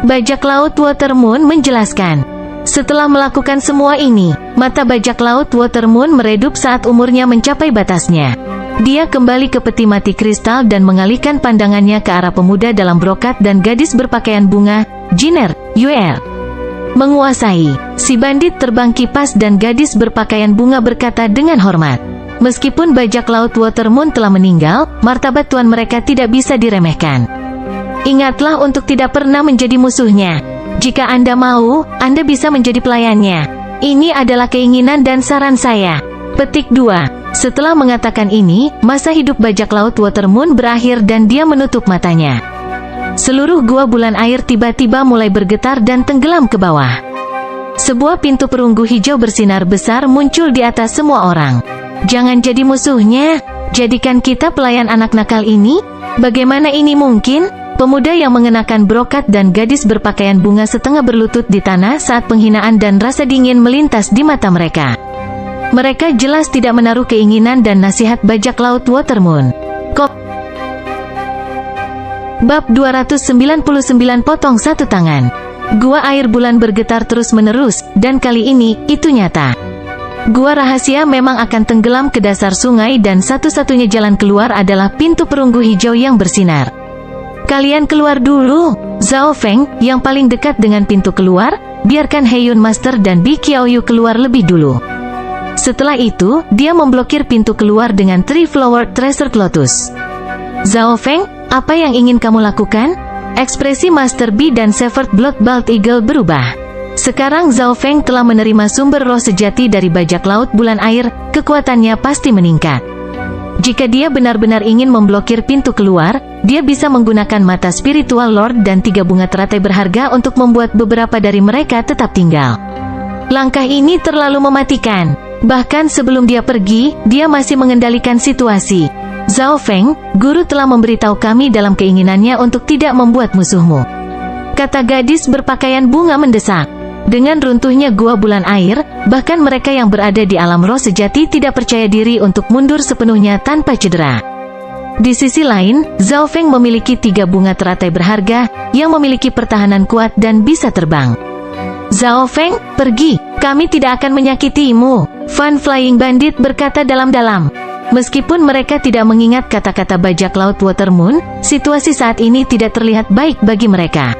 Bajak laut Watermoon menjelaskan. Setelah melakukan semua ini, mata bajak laut Watermoon meredup saat umurnya mencapai batasnya. Dia kembali ke peti mati kristal dan mengalihkan pandangannya ke arah pemuda dalam brokat dan gadis berpakaian bunga, Jiner, Yuer. Menguasai. Si bandit terbang kipas dan gadis berpakaian bunga berkata dengan hormat. Meskipun bajak laut Watermoon telah meninggal, martabat tuan mereka tidak bisa diremehkan. Ingatlah untuk tidak pernah menjadi musuhnya. Jika Anda mau, Anda bisa menjadi pelayannya. Ini adalah keinginan dan saran saya. Petik 2. Setelah mengatakan ini, masa hidup bajak laut Watermoon berakhir dan dia menutup matanya. Seluruh gua bulan air tiba-tiba mulai bergetar dan tenggelam ke bawah. Sebuah pintu perunggu hijau bersinar besar muncul di atas semua orang. Jangan jadi musuhnya. Jadikan kita pelayan anak nakal ini? Bagaimana ini mungkin? Pemuda yang mengenakan brokat dan gadis berpakaian bunga setengah berlutut di tanah saat penghinaan dan rasa dingin melintas di mata mereka. Mereka jelas tidak menaruh keinginan dan nasihat bajak laut Watermoon. Bab 299 potong satu tangan. Gua air bulan bergetar terus-menerus, dan kali ini, itu nyata. Gua rahasia memang akan tenggelam ke dasar sungai dan satu-satunya jalan keluar adalah pintu perunggu hijau yang bersinar. Kalian keluar dulu. Zhao Feng, yang paling dekat dengan pintu keluar, biarkan Heiyun Master dan Bi Qiaoyu keluar lebih dulu. Setelah itu, dia memblokir pintu keluar dengan Three Flowered Treasure Lotus. Zhao Feng, apa yang ingin kamu lakukan? Ekspresi Master Bi dan Severed Blood Bald Eagle berubah. Sekarang Zhao Feng telah menerima sumber roh sejati dari bajak laut bulan air, kekuatannya pasti meningkat. Jika dia benar-benar ingin memblokir pintu keluar, dia bisa menggunakan mata spiritual Lord dan 3 bunga teratai berharga untuk membuat beberapa dari mereka tetap tinggal. Langkah ini terlalu mematikan. Bahkan sebelum dia pergi, dia masih mengendalikan situasi. Zhao Feng, guru telah memberitahu kami dalam keinginannya untuk tidak membuat musuhmu. Kata gadis berpakaian bunga mendesak. Dengan runtuhnya gua bulan air, bahkan mereka yang berada di alam roh sejati tidak percaya diri untuk mundur sepenuhnya tanpa cedera. Di sisi lain, Zhao Feng memiliki 3 bunga teratai berharga, yang memiliki pertahanan kuat dan bisa terbang. Zhao Feng, pergi, kami tidak akan menyakitimu, Fan Flying Bandit berkata dalam-dalam. Meskipun mereka tidak mengingat kata-kata bajak laut Watermoon, situasi saat ini tidak terlihat baik bagi mereka.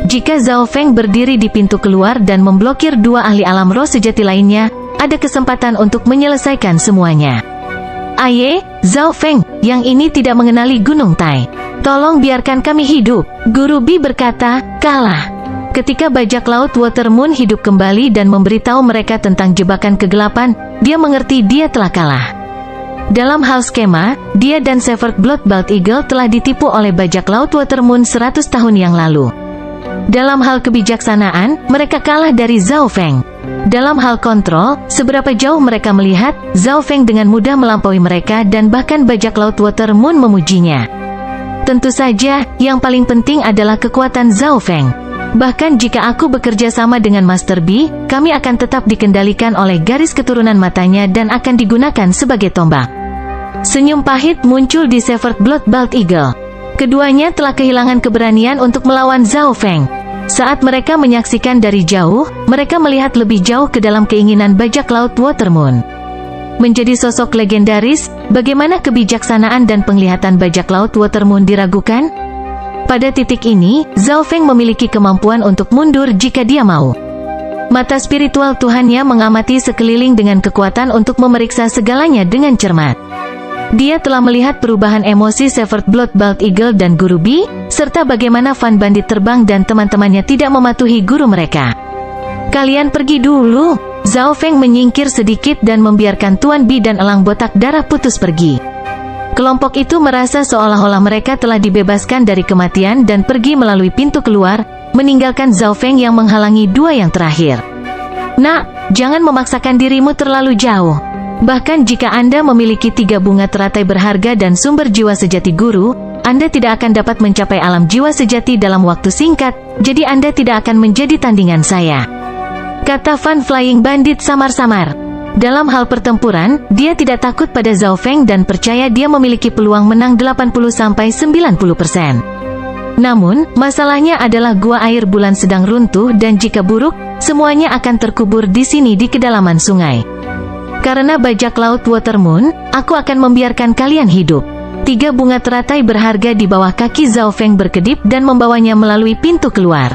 Jika Zhao Feng berdiri di pintu keluar dan memblokir 2 ahli alam roh sejati lainnya, ada kesempatan untuk menyelesaikan semuanya. Aye, Zhao Feng, yang ini tidak mengenali Gunung Tai. Tolong biarkan kami hidup, Guru Bi berkata, kalah. Ketika bajak laut Watermoon hidup kembali dan memberitahu mereka tentang jebakan kegelapan, dia mengerti dia telah kalah. Dalam hal skema, dia dan Severed Blood Bald Eagle telah ditipu oleh bajak laut Watermoon 100 tahun yang lalu. Dalam hal kebijaksanaan, mereka kalah dari Zhao Feng. Dalam hal kontrol, seberapa jauh mereka melihat, Zhao Feng dengan mudah melampaui mereka dan bahkan bajak laut Watermoon memujinya. Tentu saja, yang paling penting adalah kekuatan Zhao Feng. Bahkan jika aku bekerja sama dengan Master Bi, kami akan tetap dikendalikan oleh garis keturunan matanya dan akan digunakan sebagai tombak. Senyum pahit muncul di Severed Blood Bald Eagle. Keduanya telah kehilangan keberanian untuk melawan Zhao Feng. Saat mereka menyaksikan dari jauh, mereka melihat lebih jauh ke dalam keinginan bajak laut Watermoon. Menjadi sosok legendaris, bagaimana kebijaksanaan dan penglihatan bajak laut Watermoon diragukan? Pada titik ini, Zhao Feng memiliki kemampuan untuk mundur jika dia mau. Mata spiritual Tuhannya mengamati sekeliling dengan kekuatan untuk memeriksa segalanya dengan cermat. Dia telah melihat perubahan emosi Severed Blood Bald Eagle dan Guru Bi, serta bagaimana Fan Bandit terbang dan teman-temannya tidak mematuhi guru mereka. Kalian pergi dulu. Zhao Feng menyingkir sedikit dan membiarkan Tuan Bi dan elang botak darah putus pergi. Kelompok itu merasa seolah-olah mereka telah dibebaskan dari kematian dan pergi melalui pintu keluar, meninggalkan Zhao Feng yang menghalangi 2 yang terakhir. Nak, jangan memaksakan dirimu terlalu jauh. Bahkan jika Anda memiliki 3 bunga teratai berharga dan sumber jiwa sejati guru, Anda tidak akan dapat mencapai alam jiwa sejati dalam waktu singkat, jadi Anda tidak akan menjadi tandingan saya. Kata Fan Flying Bandit samar-samar. Dalam hal pertempuran, dia tidak takut pada Zhao Feng dan percaya dia memiliki peluang menang 80-90%. Namun, masalahnya adalah gua air bulan sedang runtuh dan jika buruk, semuanya akan terkubur di sini di kedalaman sungai. Karena bajak laut Watermoon, aku akan membiarkan kalian hidup. 3 bunga teratai berharga di bawah kaki Zhao Feng berkedip dan membawanya melalui pintu keluar.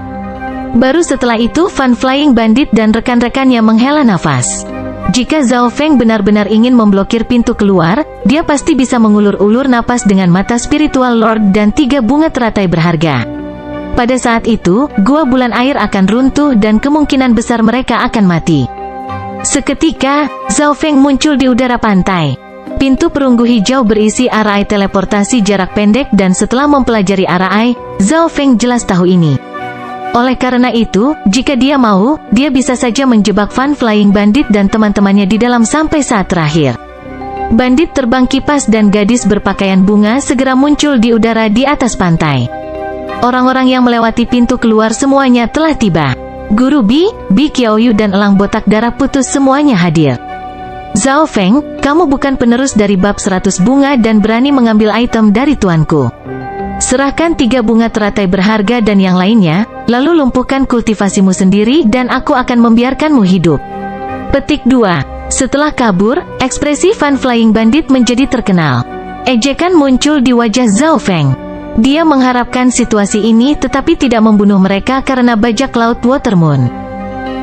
Baru setelah itu Fan Flying Bandit dan rekan-rekannya menghela nafas. Jika Zhao Feng benar-benar ingin memblokir pintu keluar, dia pasti bisa mengulur-ulur napas dengan mata spiritual Lord dan 3 bunga teratai berharga. Pada saat itu, gua bulan air akan runtuh dan kemungkinan besar mereka akan mati. Seketika, Zhao Feng muncul di udara pantai. Pintu perunggu hijau berisi arai teleportasi jarak pendek dan setelah mempelajari arai, Zhao Feng jelas tahu ini. Oleh karena itu, jika dia mau, dia bisa saja menjebak Fan Flying Bandit dan teman-temannya di dalam sampai saat terakhir. Bandit terbang kipas dan gadis berpakaian bunga segera muncul di udara di atas pantai. Orang-orang yang melewati pintu keluar semuanya telah tiba. Guru Bi, Bi Qiaoyu dan elang botak darah putus semuanya hadir. Zhao Feng, kamu bukan penerus dari bab 100 bunga dan berani mengambil item dari tuanku. Serahkan 3 bunga teratai berharga dan yang lainnya, lalu lumpuhkan kultivasimu sendiri dan aku akan membiarkanmu hidup. Petik 2. Setelah kabur, ekspresi Fan Flying Bandit menjadi terkenal. Ejekan muncul di wajah Zhao Feng. Dia mengharapkan situasi ini tetapi tidak membunuh mereka karena bajak laut Watermoon.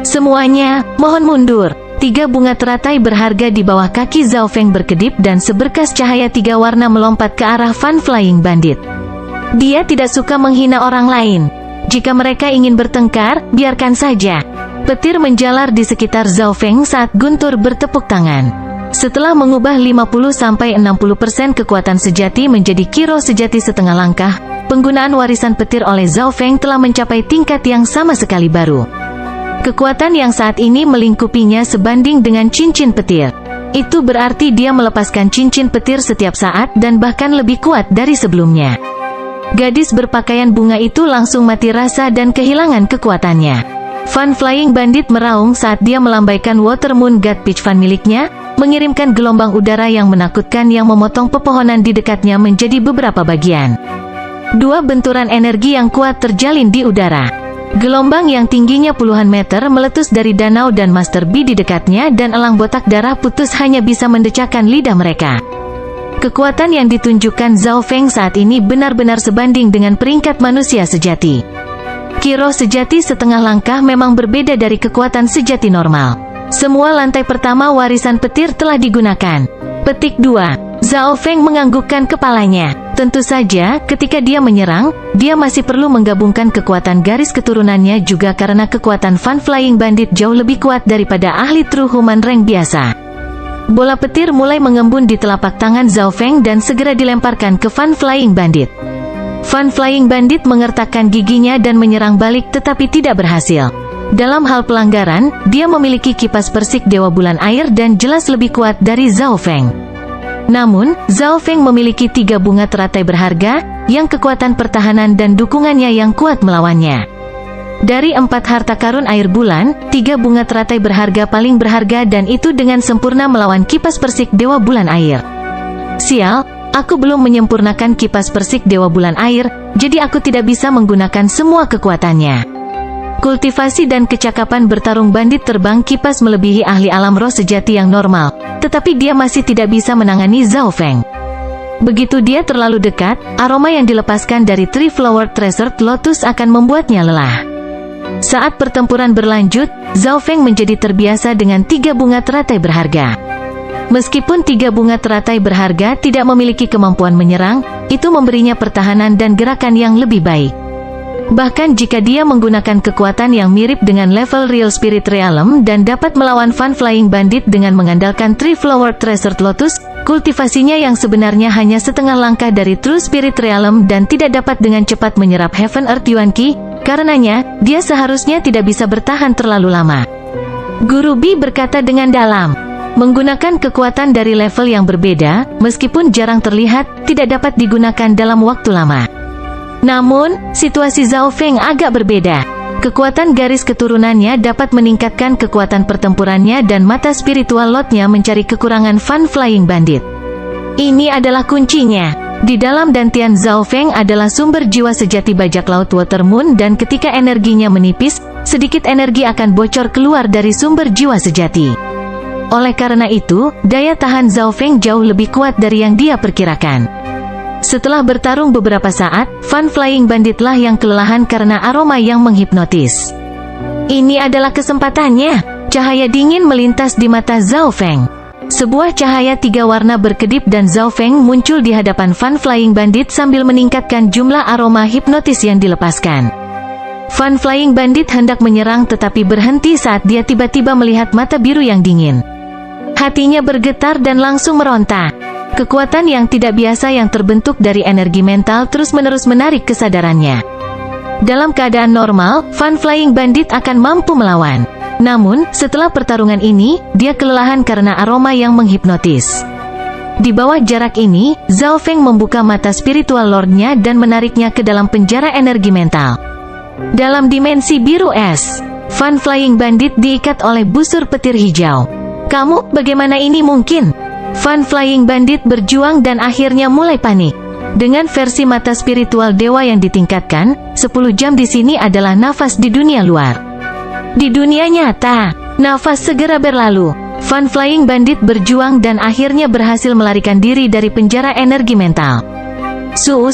Semuanya, mohon mundur. 3 bunga teratai berharga di bawah kaki Zhao Feng berkedip dan seberkas cahaya 3 warna melompat ke arah Fan Flying Bandit. Dia tidak suka menghina orang lain. Jika mereka ingin bertengkar, biarkan saja. Petir menjalar di sekitar Zhao Feng saat Guntur bertepuk tangan. Setelah mengubah 50-60% kekuatan sejati menjadi kiro sejati setengah langkah, penggunaan warisan petir oleh Zhao Feng telah mencapai tingkat yang sama sekali baru. Kekuatan yang saat ini melingkupinya sebanding dengan cincin petir. Itu berarti dia melepaskan cincin petir setiap saat dan bahkan lebih kuat dari sebelumnya. Gadis berpakaian bunga itu langsung mati rasa dan kehilangan kekuatannya. Fan Flying Bandit meraung saat dia melambaikan Watermoon God Pitch Fan miliknya, mengirimkan gelombang udara yang menakutkan yang memotong pepohonan di dekatnya menjadi beberapa bagian. 2 benturan energi yang kuat terjalin di udara. Gelombang yang tingginya puluhan meter meletus dari danau dan Master Bi di dekatnya dan elang botak darah putus hanya bisa mendecakkan lidah mereka. Kekuatan yang ditunjukkan Zhao Feng saat ini benar-benar sebanding dengan peringkat manusia sejati. Kiro sejati setengah langkah memang berbeda dari kekuatan sejati normal. Semua lantai pertama warisan petir telah digunakan. Petik 2. Zhao Feng menganggukkan kepalanya. Tentu saja, ketika dia menyerang, dia masih perlu menggabungkan kekuatan garis keturunannya juga karena kekuatan Fan Flying Bandit jauh lebih kuat daripada ahli True Human Rank biasa. Bola petir mulai mengembun di telapak tangan Zhao Feng dan segera dilemparkan ke Fan Flying Bandit. Fan Flying Bandit mengertakkan giginya dan menyerang balik tetapi tidak berhasil. Dalam hal pelanggaran, dia memiliki kipas persik Dewa Bulan Air dan jelas lebih kuat dari Zhao Feng. Namun, Zhao Feng memiliki 3 bunga teratai berharga, yang kekuatan pertahanan dan dukungannya yang kuat melawannya. Dari 4 harta karun air bulan, 3 bunga teratai berharga paling berharga dan itu dengan sempurna melawan kipas persik Dewa Bulan Air. Sial, aku belum menyempurnakan kipas persik Dewa Bulan Air, jadi aku tidak bisa menggunakan semua kekuatannya. Kultivasi dan kecakapan bertarung bandit terbang kipas melebihi ahli alam roh sejati yang normal, tetapi dia masih tidak bisa menangani Zhao Feng. Begitu dia terlalu dekat, aroma yang dilepaskan dari Tree Flower Treasured Lotus akan membuatnya lelah. Saat pertempuran berlanjut, Zhao Feng menjadi terbiasa dengan 3 bunga teratai berharga. Meskipun 3 bunga teratai berharga tidak memiliki kemampuan menyerang, itu memberinya pertahanan dan gerakan yang lebih baik. Bahkan jika dia menggunakan kekuatan yang mirip dengan level Real Spirit Realm dan dapat melawan Fan Flying Bandit dengan mengandalkan Tree Flower Treasured Lotus, kultivasinya yang sebenarnya hanya setengah langkah dari True Spirit Realm dan tidak dapat dengan cepat menyerap Heaven Earth Yuan Qi, karenanya, dia seharusnya tidak bisa bertahan terlalu lama. Guru Bi berkata dengan dalam. Menggunakan kekuatan dari level yang berbeda, meskipun jarang terlihat, tidak dapat digunakan dalam waktu lama. Namun, situasi Zhao Feng agak berbeda. Kekuatan garis keturunannya dapat meningkatkan kekuatan pertempurannya dan mata spiritual lotnya mencari kekurangan Fan Flying Bandit. Ini adalah kuncinya. Di dalam dantian Zhao Feng adalah sumber jiwa sejati bajak laut Watermoon dan ketika energinya menipis, sedikit energi akan bocor keluar dari sumber jiwa sejati. Oleh karena itu, daya tahan Zhao Feng jauh lebih kuat dari yang dia perkirakan. Setelah bertarung beberapa saat, Fan Flying Banditlah yang kelelahan karena aroma yang menghipnotis. Ini adalah kesempatannya. Cahaya dingin melintas di mata Zhao Feng. Sebuah cahaya 3 warna berkedip dan Zhao Feng muncul di hadapan Fan Flying Bandit sambil meningkatkan jumlah aroma hipnotis yang dilepaskan. Fan Flying Bandit hendak menyerang tetapi berhenti saat dia tiba-tiba melihat mata biru yang dingin. Hatinya bergetar dan langsung meronta. Kekuatan yang tidak biasa yang terbentuk dari energi mental terus-menerus menarik kesadarannya. Dalam keadaan normal, Fan Flying Bandit akan mampu melawan. Namun, setelah pertarungan ini, dia kelelahan karena aroma yang menghipnotis. Di bawah jarak ini, Zhao Feng membuka mata spiritual lordnya dan menariknya ke dalam penjara energi mental. Dalam dimensi biru es, Fun Flying Bandit diikat oleh busur petir hijau. Kamu, bagaimana ini mungkin? Fun Flying Bandit berjuang dan akhirnya mulai panik. Dengan versi mata spiritual dewa yang ditingkatkan, 10 jam di sini adalah nafas di dunia luar. Di dunia nyata, nafas segera berlalu. Fun Flying Bandit berjuang dan akhirnya berhasil melarikan diri dari penjara energi mental. Suu,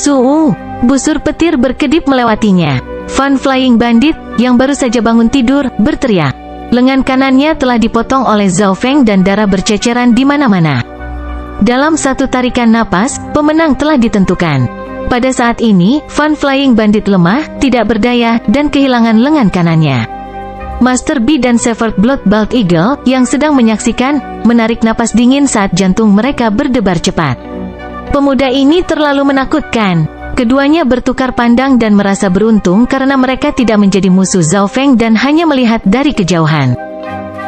busur petir berkedip melewatinya. Fun Flying Bandit, yang baru saja bangun tidur, berteriak. Lengan kanannya telah dipotong oleh Zhao Feng dan darah berceceran di mana-mana. Dalam satu tarikan napas, pemenang telah ditentukan. Pada saat ini, Fun Flying Bandit lemah, tidak berdaya, dan kehilangan lengan kanannya. Master B dan Severed Blood Bald Eagle, yang sedang menyaksikan, menarik napas dingin saat jantung mereka berdebar cepat. Pemuda ini terlalu menakutkan. Keduanya bertukar pandang dan merasa beruntung karena mereka tidak menjadi musuh Zhao Feng dan hanya melihat dari kejauhan.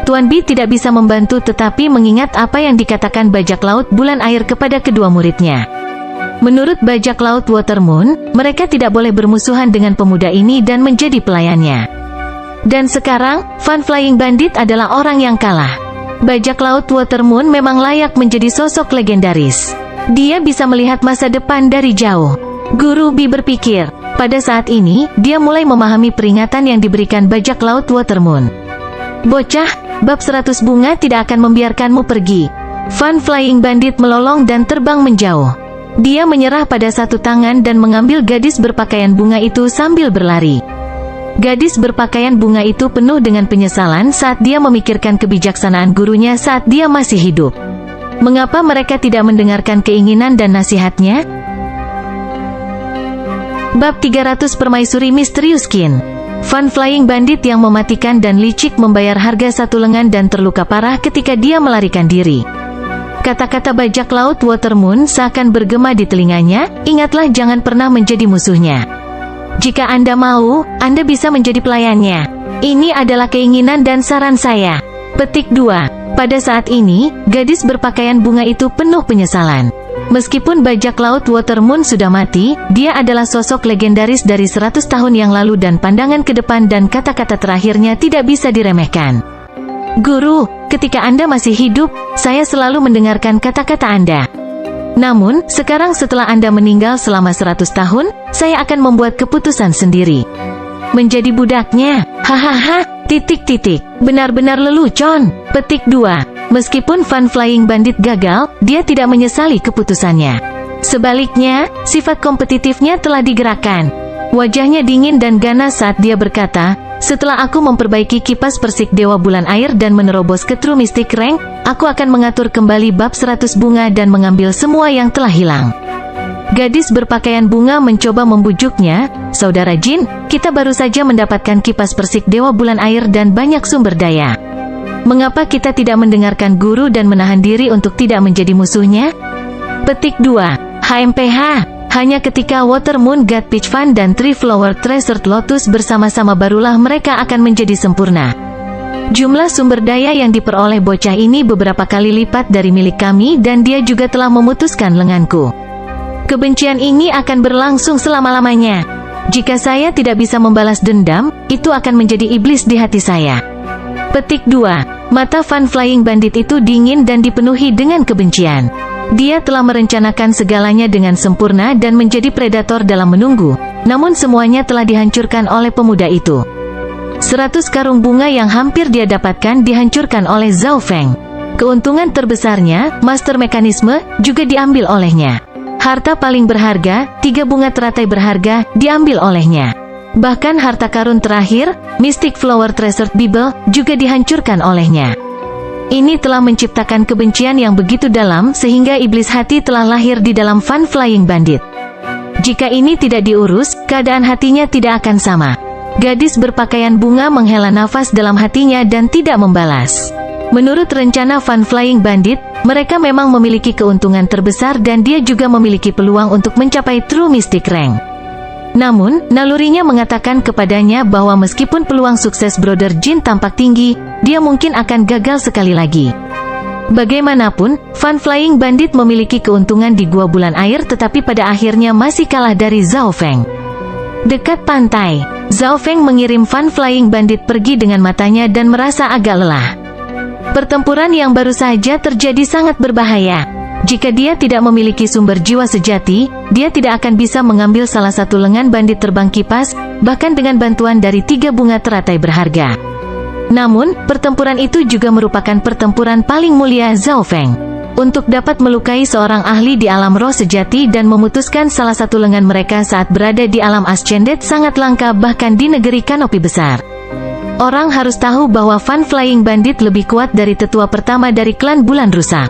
Tuan B tidak bisa membantu tetapi mengingat apa yang dikatakan bajak laut bulan air kepada kedua muridnya. Menurut bajak laut Watermoon, mereka tidak boleh bermusuhan dengan pemuda ini dan menjadi pelayannya. Dan sekarang, Fun Flying Bandit adalah orang yang kalah. Bajak laut Watermoon memang layak menjadi sosok legendaris. Dia bisa melihat masa depan dari jauh. Guru B berpikir. Pada saat ini, dia mulai memahami peringatan yang diberikan bajak laut Watermoon. Bocah, bab 100 bunga tidak akan membiarkanmu pergi. Fun Flying Bandit melolong dan terbang menjauh. Dia menyerah pada satu tangan dan mengambil gadis berpakaian bunga itu sambil berlari. Gadis berpakaian bunga itu penuh dengan penyesalan saat dia memikirkan kebijaksanaan gurunya saat dia masih hidup. Mengapa mereka tidak mendengarkan keinginan dan nasihatnya? Bab 300 Permaisuri Misterius Qin. Fun Flying Bandit yang mematikan dan licik membayar harga satu lengan dan terluka parah ketika dia melarikan diri. Kata-kata bajak laut Watermoon seakan bergema di telinganya, ingatlah jangan pernah menjadi musuhnya. Jika Anda mau, Anda bisa menjadi pelayannya. Ini adalah keinginan dan saran saya. Petik 2. Pada saat ini, gadis berpakaian bunga itu penuh penyesalan. Meskipun bajak laut Watermoon sudah mati, dia adalah sosok legendaris dari 100 tahun yang lalu dan pandangan ke depan dan kata-kata terakhirnya tidak bisa diremehkan. Guru, ketika Anda masih hidup, saya selalu mendengarkan kata-kata Anda. Namun, sekarang setelah Anda meninggal selama 100 tahun, saya akan membuat keputusan sendiri. Menjadi budaknya, hahaha, benar-benar lelucon. Petik 2. Meskipun Fun Flying Bandit gagal, dia tidak menyesali keputusannya. Sebaliknya, sifat kompetitifnya telah digerakkan. Wajahnya dingin dan ganas saat dia berkata, setelah aku memperbaiki kipas persik Dewa Bulan Air dan menerobos ke True Mystic Rank, aku akan mengatur kembali bab 100 bunga dan mengambil semua yang telah hilang. Gadis berpakaian bunga mencoba membujuknya, Saudara Jin, kita baru saja mendapatkan kipas persik Dewa Bulan Air dan banyak sumber daya. Mengapa kita tidak mendengarkan guru dan menahan diri untuk tidak menjadi musuhnya? Petik 2. HMPH. Hanya ketika Watermoon God Peach Fan dan Tree Flower Treasured Lotus bersama-sama barulah mereka akan menjadi sempurna. Jumlah sumber daya yang diperoleh bocah ini beberapa kali lipat dari milik kami dan dia juga telah memutuskan lenganku. Kebencian ini akan berlangsung selama-lamanya. Jika saya tidak bisa membalas dendam, itu akan menjadi iblis di hati saya. Petik 2. Mata Fun Flying Bandit itu dingin dan dipenuhi dengan kebencian. Dia telah merencanakan segalanya dengan sempurna dan menjadi predator dalam menunggu. Namun semuanya telah dihancurkan oleh pemuda itu. 100 karung bunga yang hampir dia dapatkan dihancurkan oleh Zhao Feng. Keuntungan terbesarnya, master mekanisme, juga diambil olehnya. Harta paling berharga, 3 bunga teratai berharga, diambil olehnya. Bahkan harta karun terakhir, Mystic Flower Treasured Bible, juga dihancurkan olehnya. Ini telah menciptakan kebencian yang begitu dalam sehingga iblis hati telah lahir di dalam Fun Flying Bandit. Jika ini tidak diurus, keadaan hatinya tidak akan sama. Gadis berpakaian bunga menghela nafas dalam hatinya dan tidak membalas. Menurut rencana Fun Flying Bandit, mereka memang memiliki keuntungan terbesar dan dia juga memiliki peluang untuk mencapai True Mystic Rank. Namun, nalurinya mengatakan kepadanya bahwa meskipun peluang sukses Brother Jin tampak tinggi, dia mungkin akan gagal sekali lagi. Bagaimanapun, Fun Flying Bandit memiliki keuntungan di Gua Bulan Air tetapi pada akhirnya masih kalah dari Zhao Feng. Dekat pantai, Zhao Feng mengirim Fun Flying Bandit pergi dengan matanya dan merasa agak lelah. Pertempuran yang baru saja terjadi sangat berbahaya. Jika dia tidak memiliki sumber jiwa sejati, dia tidak akan bisa mengambil salah satu lengan bandit terbang kipas, bahkan dengan bantuan dari 3 bunga teratai berharga. Namun, pertempuran itu juga merupakan pertempuran paling mulia Zhao Feng. Untuk dapat melukai seorang ahli di alam roh sejati dan memutuskan salah satu lengan mereka saat berada di alam Ascended sangat langka bahkan di negeri Kanopi Besar. Orang harus tahu bahwa Fun Flying Bandit lebih kuat dari tetua pertama dari klan Bulan Rusak.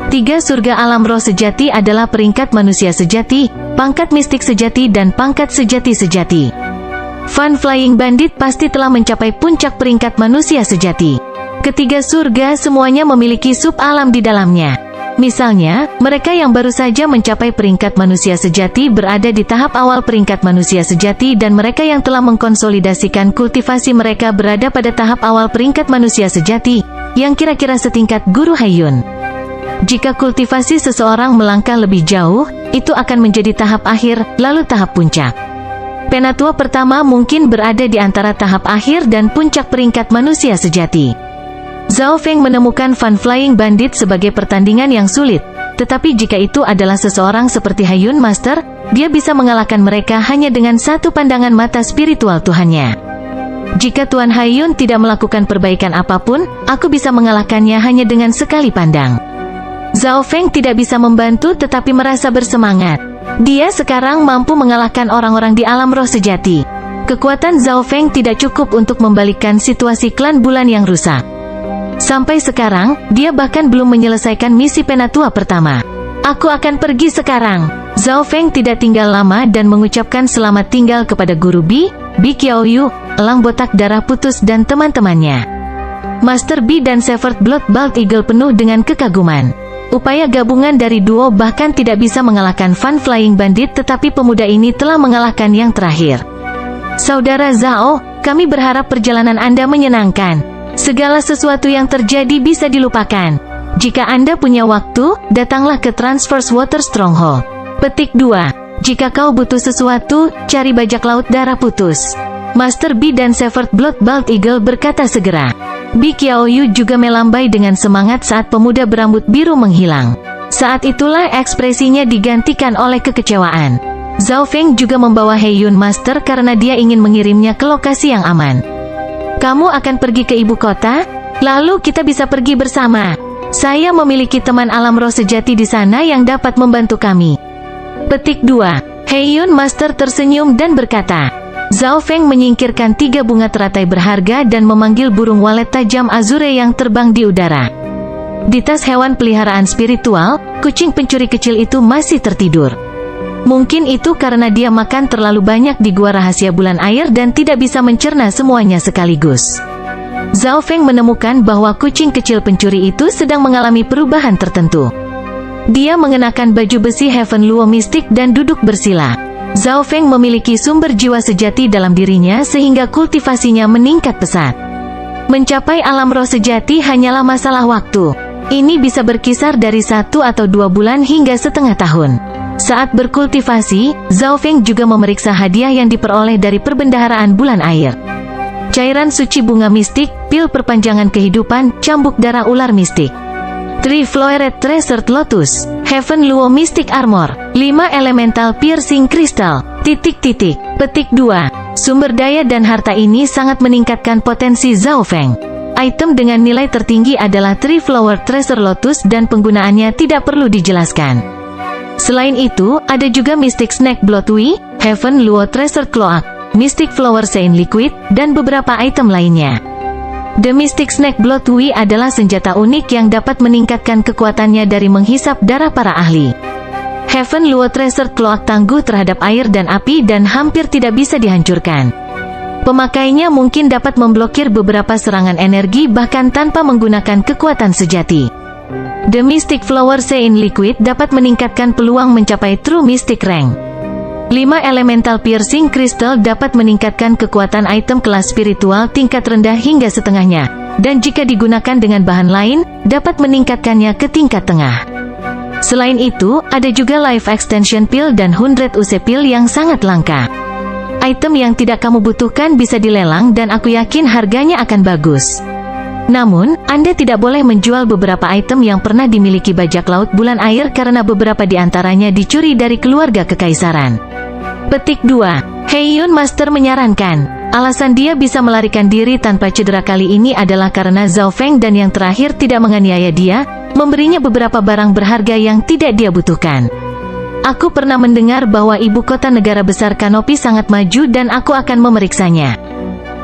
3 surga alam roh sejati adalah peringkat manusia sejati, pangkat mistik sejati dan pangkat sejati-sejati. Fun Flying Bandit pasti telah mencapai puncak peringkat manusia sejati. Ketiga surga semuanya memiliki sub-alam di dalamnya. Misalnya, mereka yang baru saja mencapai peringkat manusia sejati berada di tahap awal peringkat manusia sejati dan mereka yang telah mengkonsolidasikan kultivasi mereka berada pada tahap awal peringkat manusia sejati, yang kira-kira setingkat Guru Haiyun. Jika kultivasi seseorang melangkah lebih jauh, itu akan menjadi tahap akhir, lalu tahap puncak. Penatua pertama mungkin berada di antara tahap akhir dan puncak peringkat manusia sejati. Zhao Feng menemukan Fun Flying Bandit sebagai pertandingan yang sulit, tetapi jika itu adalah seseorang seperti Haiyun Master, dia bisa mengalahkan mereka hanya dengan satu pandangan mata spiritual Tuhannya. Jika Tuan Haiyun tidak melakukan perbaikan apapun, aku bisa mengalahkannya hanya dengan sekali pandang. Zhao Feng tidak bisa membantu tetapi merasa bersemangat. Dia sekarang mampu mengalahkan orang-orang di alam roh sejati. Kekuatan Zhao Feng tidak cukup untuk membalikkan situasi klan bulan yang rusak. Sampai sekarang, dia bahkan belum menyelesaikan misi penatua pertama. Aku akan pergi sekarang. Zhao Feng tidak tinggal lama dan mengucapkan selamat tinggal kepada Guru Bi Qiaoyu, Elang Botak Darah Putus dan teman-temannya. Master Bi dan Severed Blood Bald Eagle penuh dengan kekaguman. Upaya gabungan dari duo bahkan tidak bisa mengalahkan Fun Flying Bandit tetapi pemuda ini telah mengalahkan yang terakhir. Saudara Zhao, kami berharap perjalanan Anda menyenangkan. Segala sesuatu yang terjadi bisa dilupakan. Jika Anda punya waktu, datanglah ke Transverse Water Stronghold. Petik 2. Jika kau butuh sesuatu, cari bajak laut darah putus. Master Bi dan Severed Blood Bald Eagle berkata segera. Bi Qiaoyu juga melambai dengan semangat saat pemuda berambut biru menghilang. Saat itulah ekspresinya digantikan oleh kekecewaan. Zhao Feng juga membawa Haiyun Master karena dia ingin mengirimnya ke lokasi yang aman. Kamu akan pergi ke ibu kota? Lalu kita bisa pergi bersama. Saya memiliki teman alam roh sejati di sana yang dapat membantu kami. Petik 2. Haiyun Master tersenyum dan berkata. Zhao Feng menyingkirkan 3 bunga teratai berharga dan memanggil burung walet tajam azure yang terbang di udara. Di tas hewan peliharaan spiritual, kucing pencuri kecil itu masih tertidur. Mungkin itu karena dia makan terlalu banyak di gua rahasia bulan air dan tidak bisa mencerna semuanya sekaligus. Zhao Feng menemukan bahwa kucing kecil pencuri itu sedang mengalami perubahan tertentu. Dia mengenakan baju besi Heaven Luo Mystic dan duduk bersila. Zhao Feng memiliki sumber jiwa sejati dalam dirinya sehingga kultivasinya meningkat pesat. Mencapai alam roh sejati hanyalah masalah waktu. Ini bisa berkisar dari 1 atau 2 bulan hingga setengah tahun. Saat berkultivasi, Zhao Feng juga memeriksa hadiah yang diperoleh dari perbendaharaan bulan air. Cairan suci bunga mistik, pil perpanjangan kehidupan, cambuk darah ular mistik. 3 Flowered Treasured Lotus, Heaven Luo Mystic Armor, 5 Elemental Piercing Crystal, ... Petik 2. Sumber daya dan harta ini sangat meningkatkan potensi Zhao Feng. Item dengan nilai tertinggi adalah 3 Flowered Treasure Lotus dan penggunaannya tidak perlu dijelaskan. Selain itu, ada juga Mystic Snake Bloodwee, Heaven Luo Treasured Cloak, Mystic Flower Sein Liquid, dan beberapa item lainnya. The Mystic Snake Bloodwee adalah senjata unik yang dapat meningkatkan kekuatannya dari menghisap darah para ahli. Heaven Luo Treasured Cloak tangguh terhadap air dan api dan hampir tidak bisa dihancurkan. Pemakainya mungkin dapat memblokir beberapa serangan energi bahkan tanpa menggunakan kekuatan sejati. The Mystic Flower Sein Liquid dapat meningkatkan peluang mencapai True Mystic Rank. 5 Elemental Piercing Crystal dapat meningkatkan kekuatan item kelas spiritual tingkat rendah hingga setengahnya. dan jika digunakan dengan bahan lain, dapat meningkatkannya ke tingkat tengah. Selain itu, ada juga Life Extension Pill dan 100 UC Pill yang sangat langka. Item yang tidak kamu butuhkan bisa dilelang dan aku yakin harganya akan bagus. Namun, Anda tidak boleh menjual beberapa item yang pernah dimiliki bajak laut bulan air karena beberapa di antaranya dicuri dari keluarga kekaisaran. Petik 2. Heiyun Master menyarankan, alasan dia bisa melarikan diri tanpa cedera kali ini adalah karena Zhao Feng dan yang terakhir tidak menganiaya dia, memberinya beberapa barang berharga yang tidak dia butuhkan. Aku pernah mendengar bahwa ibu kota negara besar Kanopi sangat maju dan aku akan memeriksanya.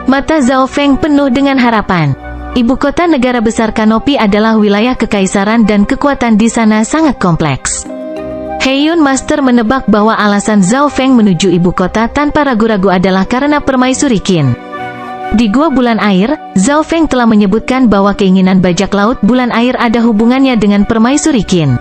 Mata Zhao Feng penuh dengan harapan. Ibu kota negara besar Kanopi adalah wilayah kekaisaran dan kekuatan di sana sangat kompleks. Heiyun Master menebak bahwa alasan Zhao Feng menuju ibu kota tanpa ragu-ragu adalah karena permaisuri Qin. Di Gua Bulan Air, Zhao Feng telah menyebutkan bahwa keinginan bajak laut bulan air ada hubungannya dengan permaisuri Qin.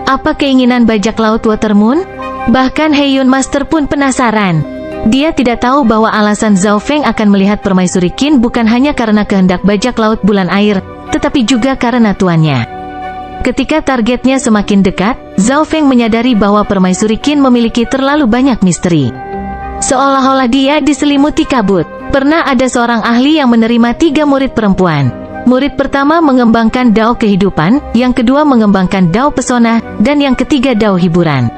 Apa keinginan bajak laut Water Moon? Bahkan Heiyun Master pun penasaran. Dia tidak tahu bahwa alasan Zhao Feng akan melihat permaisuri Qin bukan hanya karena kehendak bajak laut bulan air, tetapi juga karena tuannya. Ketika targetnya semakin dekat, Zhao Feng menyadari bahwa permaisuri Qin memiliki terlalu banyak misteri. Seolah-olah dia diselimuti kabut. Pernah ada seorang ahli yang menerima 3 murid perempuan. Murid pertama mengembangkan dao kehidupan, yang kedua mengembangkan dao pesona, dan yang ketiga dao hiburan.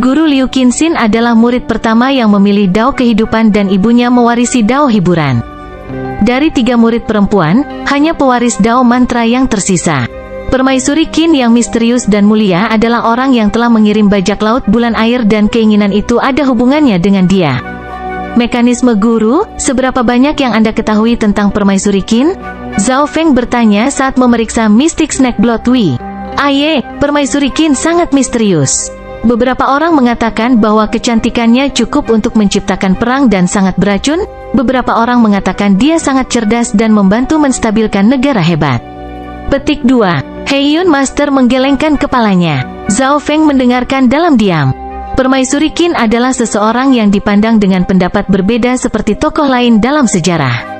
Guru Liu Qinxin adalah murid pertama yang memilih dao kehidupan dan ibunya mewarisi dao hiburan. Dari 3 murid perempuan, hanya pewaris dao mantra yang tersisa. Permaisuri Qin yang misterius dan mulia adalah orang yang telah mengirim bajak laut bulan air dan keinginan itu ada hubungannya dengan dia. Mekanisme guru, seberapa banyak yang Anda ketahui tentang permaisuri Qin? Zhao Feng bertanya saat memeriksa Mystic Snake Blood Wi. Aye, permaisuri Qin sangat misterius. Beberapa orang mengatakan bahwa kecantikannya cukup untuk menciptakan perang dan sangat beracun. Beberapa orang mengatakan dia sangat cerdas dan membantu menstabilkan negara hebat. Petik 2. Heiyun Master menggelengkan kepalanya. Zhao Feng mendengarkan dalam diam. Permaisuri Qin adalah seseorang yang dipandang dengan pendapat berbeda seperti tokoh lain dalam sejarah.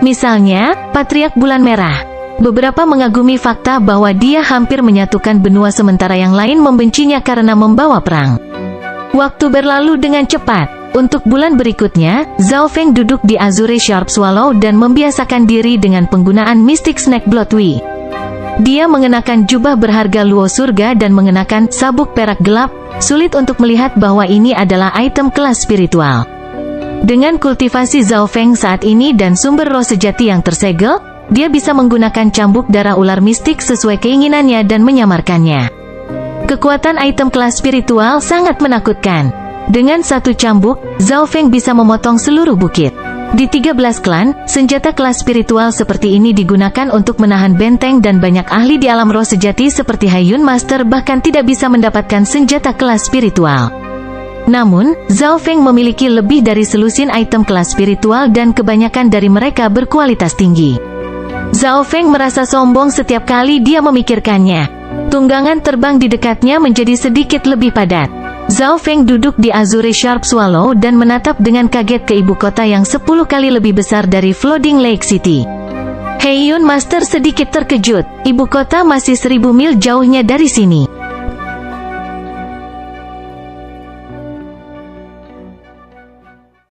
Misalnya, Patriark Bulan Merah. Beberapa mengagumi fakta bahwa dia hampir menyatukan benua sementara yang lain membencinya karena membawa perang. Waktu berlalu dengan cepat. Untuk bulan berikutnya, Zhao Feng duduk di Azure Sharp Swallow dan membiasakan diri dengan penggunaan Mystic Snake Blood Wi. Dia mengenakan jubah berharga luo surga dan mengenakan sabuk perak gelap, sulit untuk melihat bahwa ini adalah item kelas spiritual. Dengan kultivasi Zhao Feng saat ini dan sumber roh sejati yang tersegel, dia bisa menggunakan cambuk darah ular mistik sesuai keinginannya dan menyamarkannya. Kekuatan item kelas spiritual sangat menakutkan. Dengan satu cambuk, Zhao Feng bisa memotong seluruh bukit. Di 13 klan, senjata kelas spiritual seperti ini digunakan untuk menahan benteng dan banyak ahli di alam roh sejati seperti Heiyun Master bahkan tidak bisa mendapatkan senjata kelas spiritual. Namun, Zhao Feng memiliki lebih dari selusin item kelas spiritual dan kebanyakan dari mereka berkualitas tinggi. Zhao Feng merasa sombong setiap kali dia memikirkannya. Tunggangan terbang di dekatnya menjadi sedikit lebih padat. Zhao Feng duduk di Azure Sharp Swallow dan menatap dengan kaget ke ibu kota yang 10 kali lebih besar dari Floating Lake City. Heiyun Master sedikit terkejut, ibu kota masih 1000 mil jauhnya dari sini.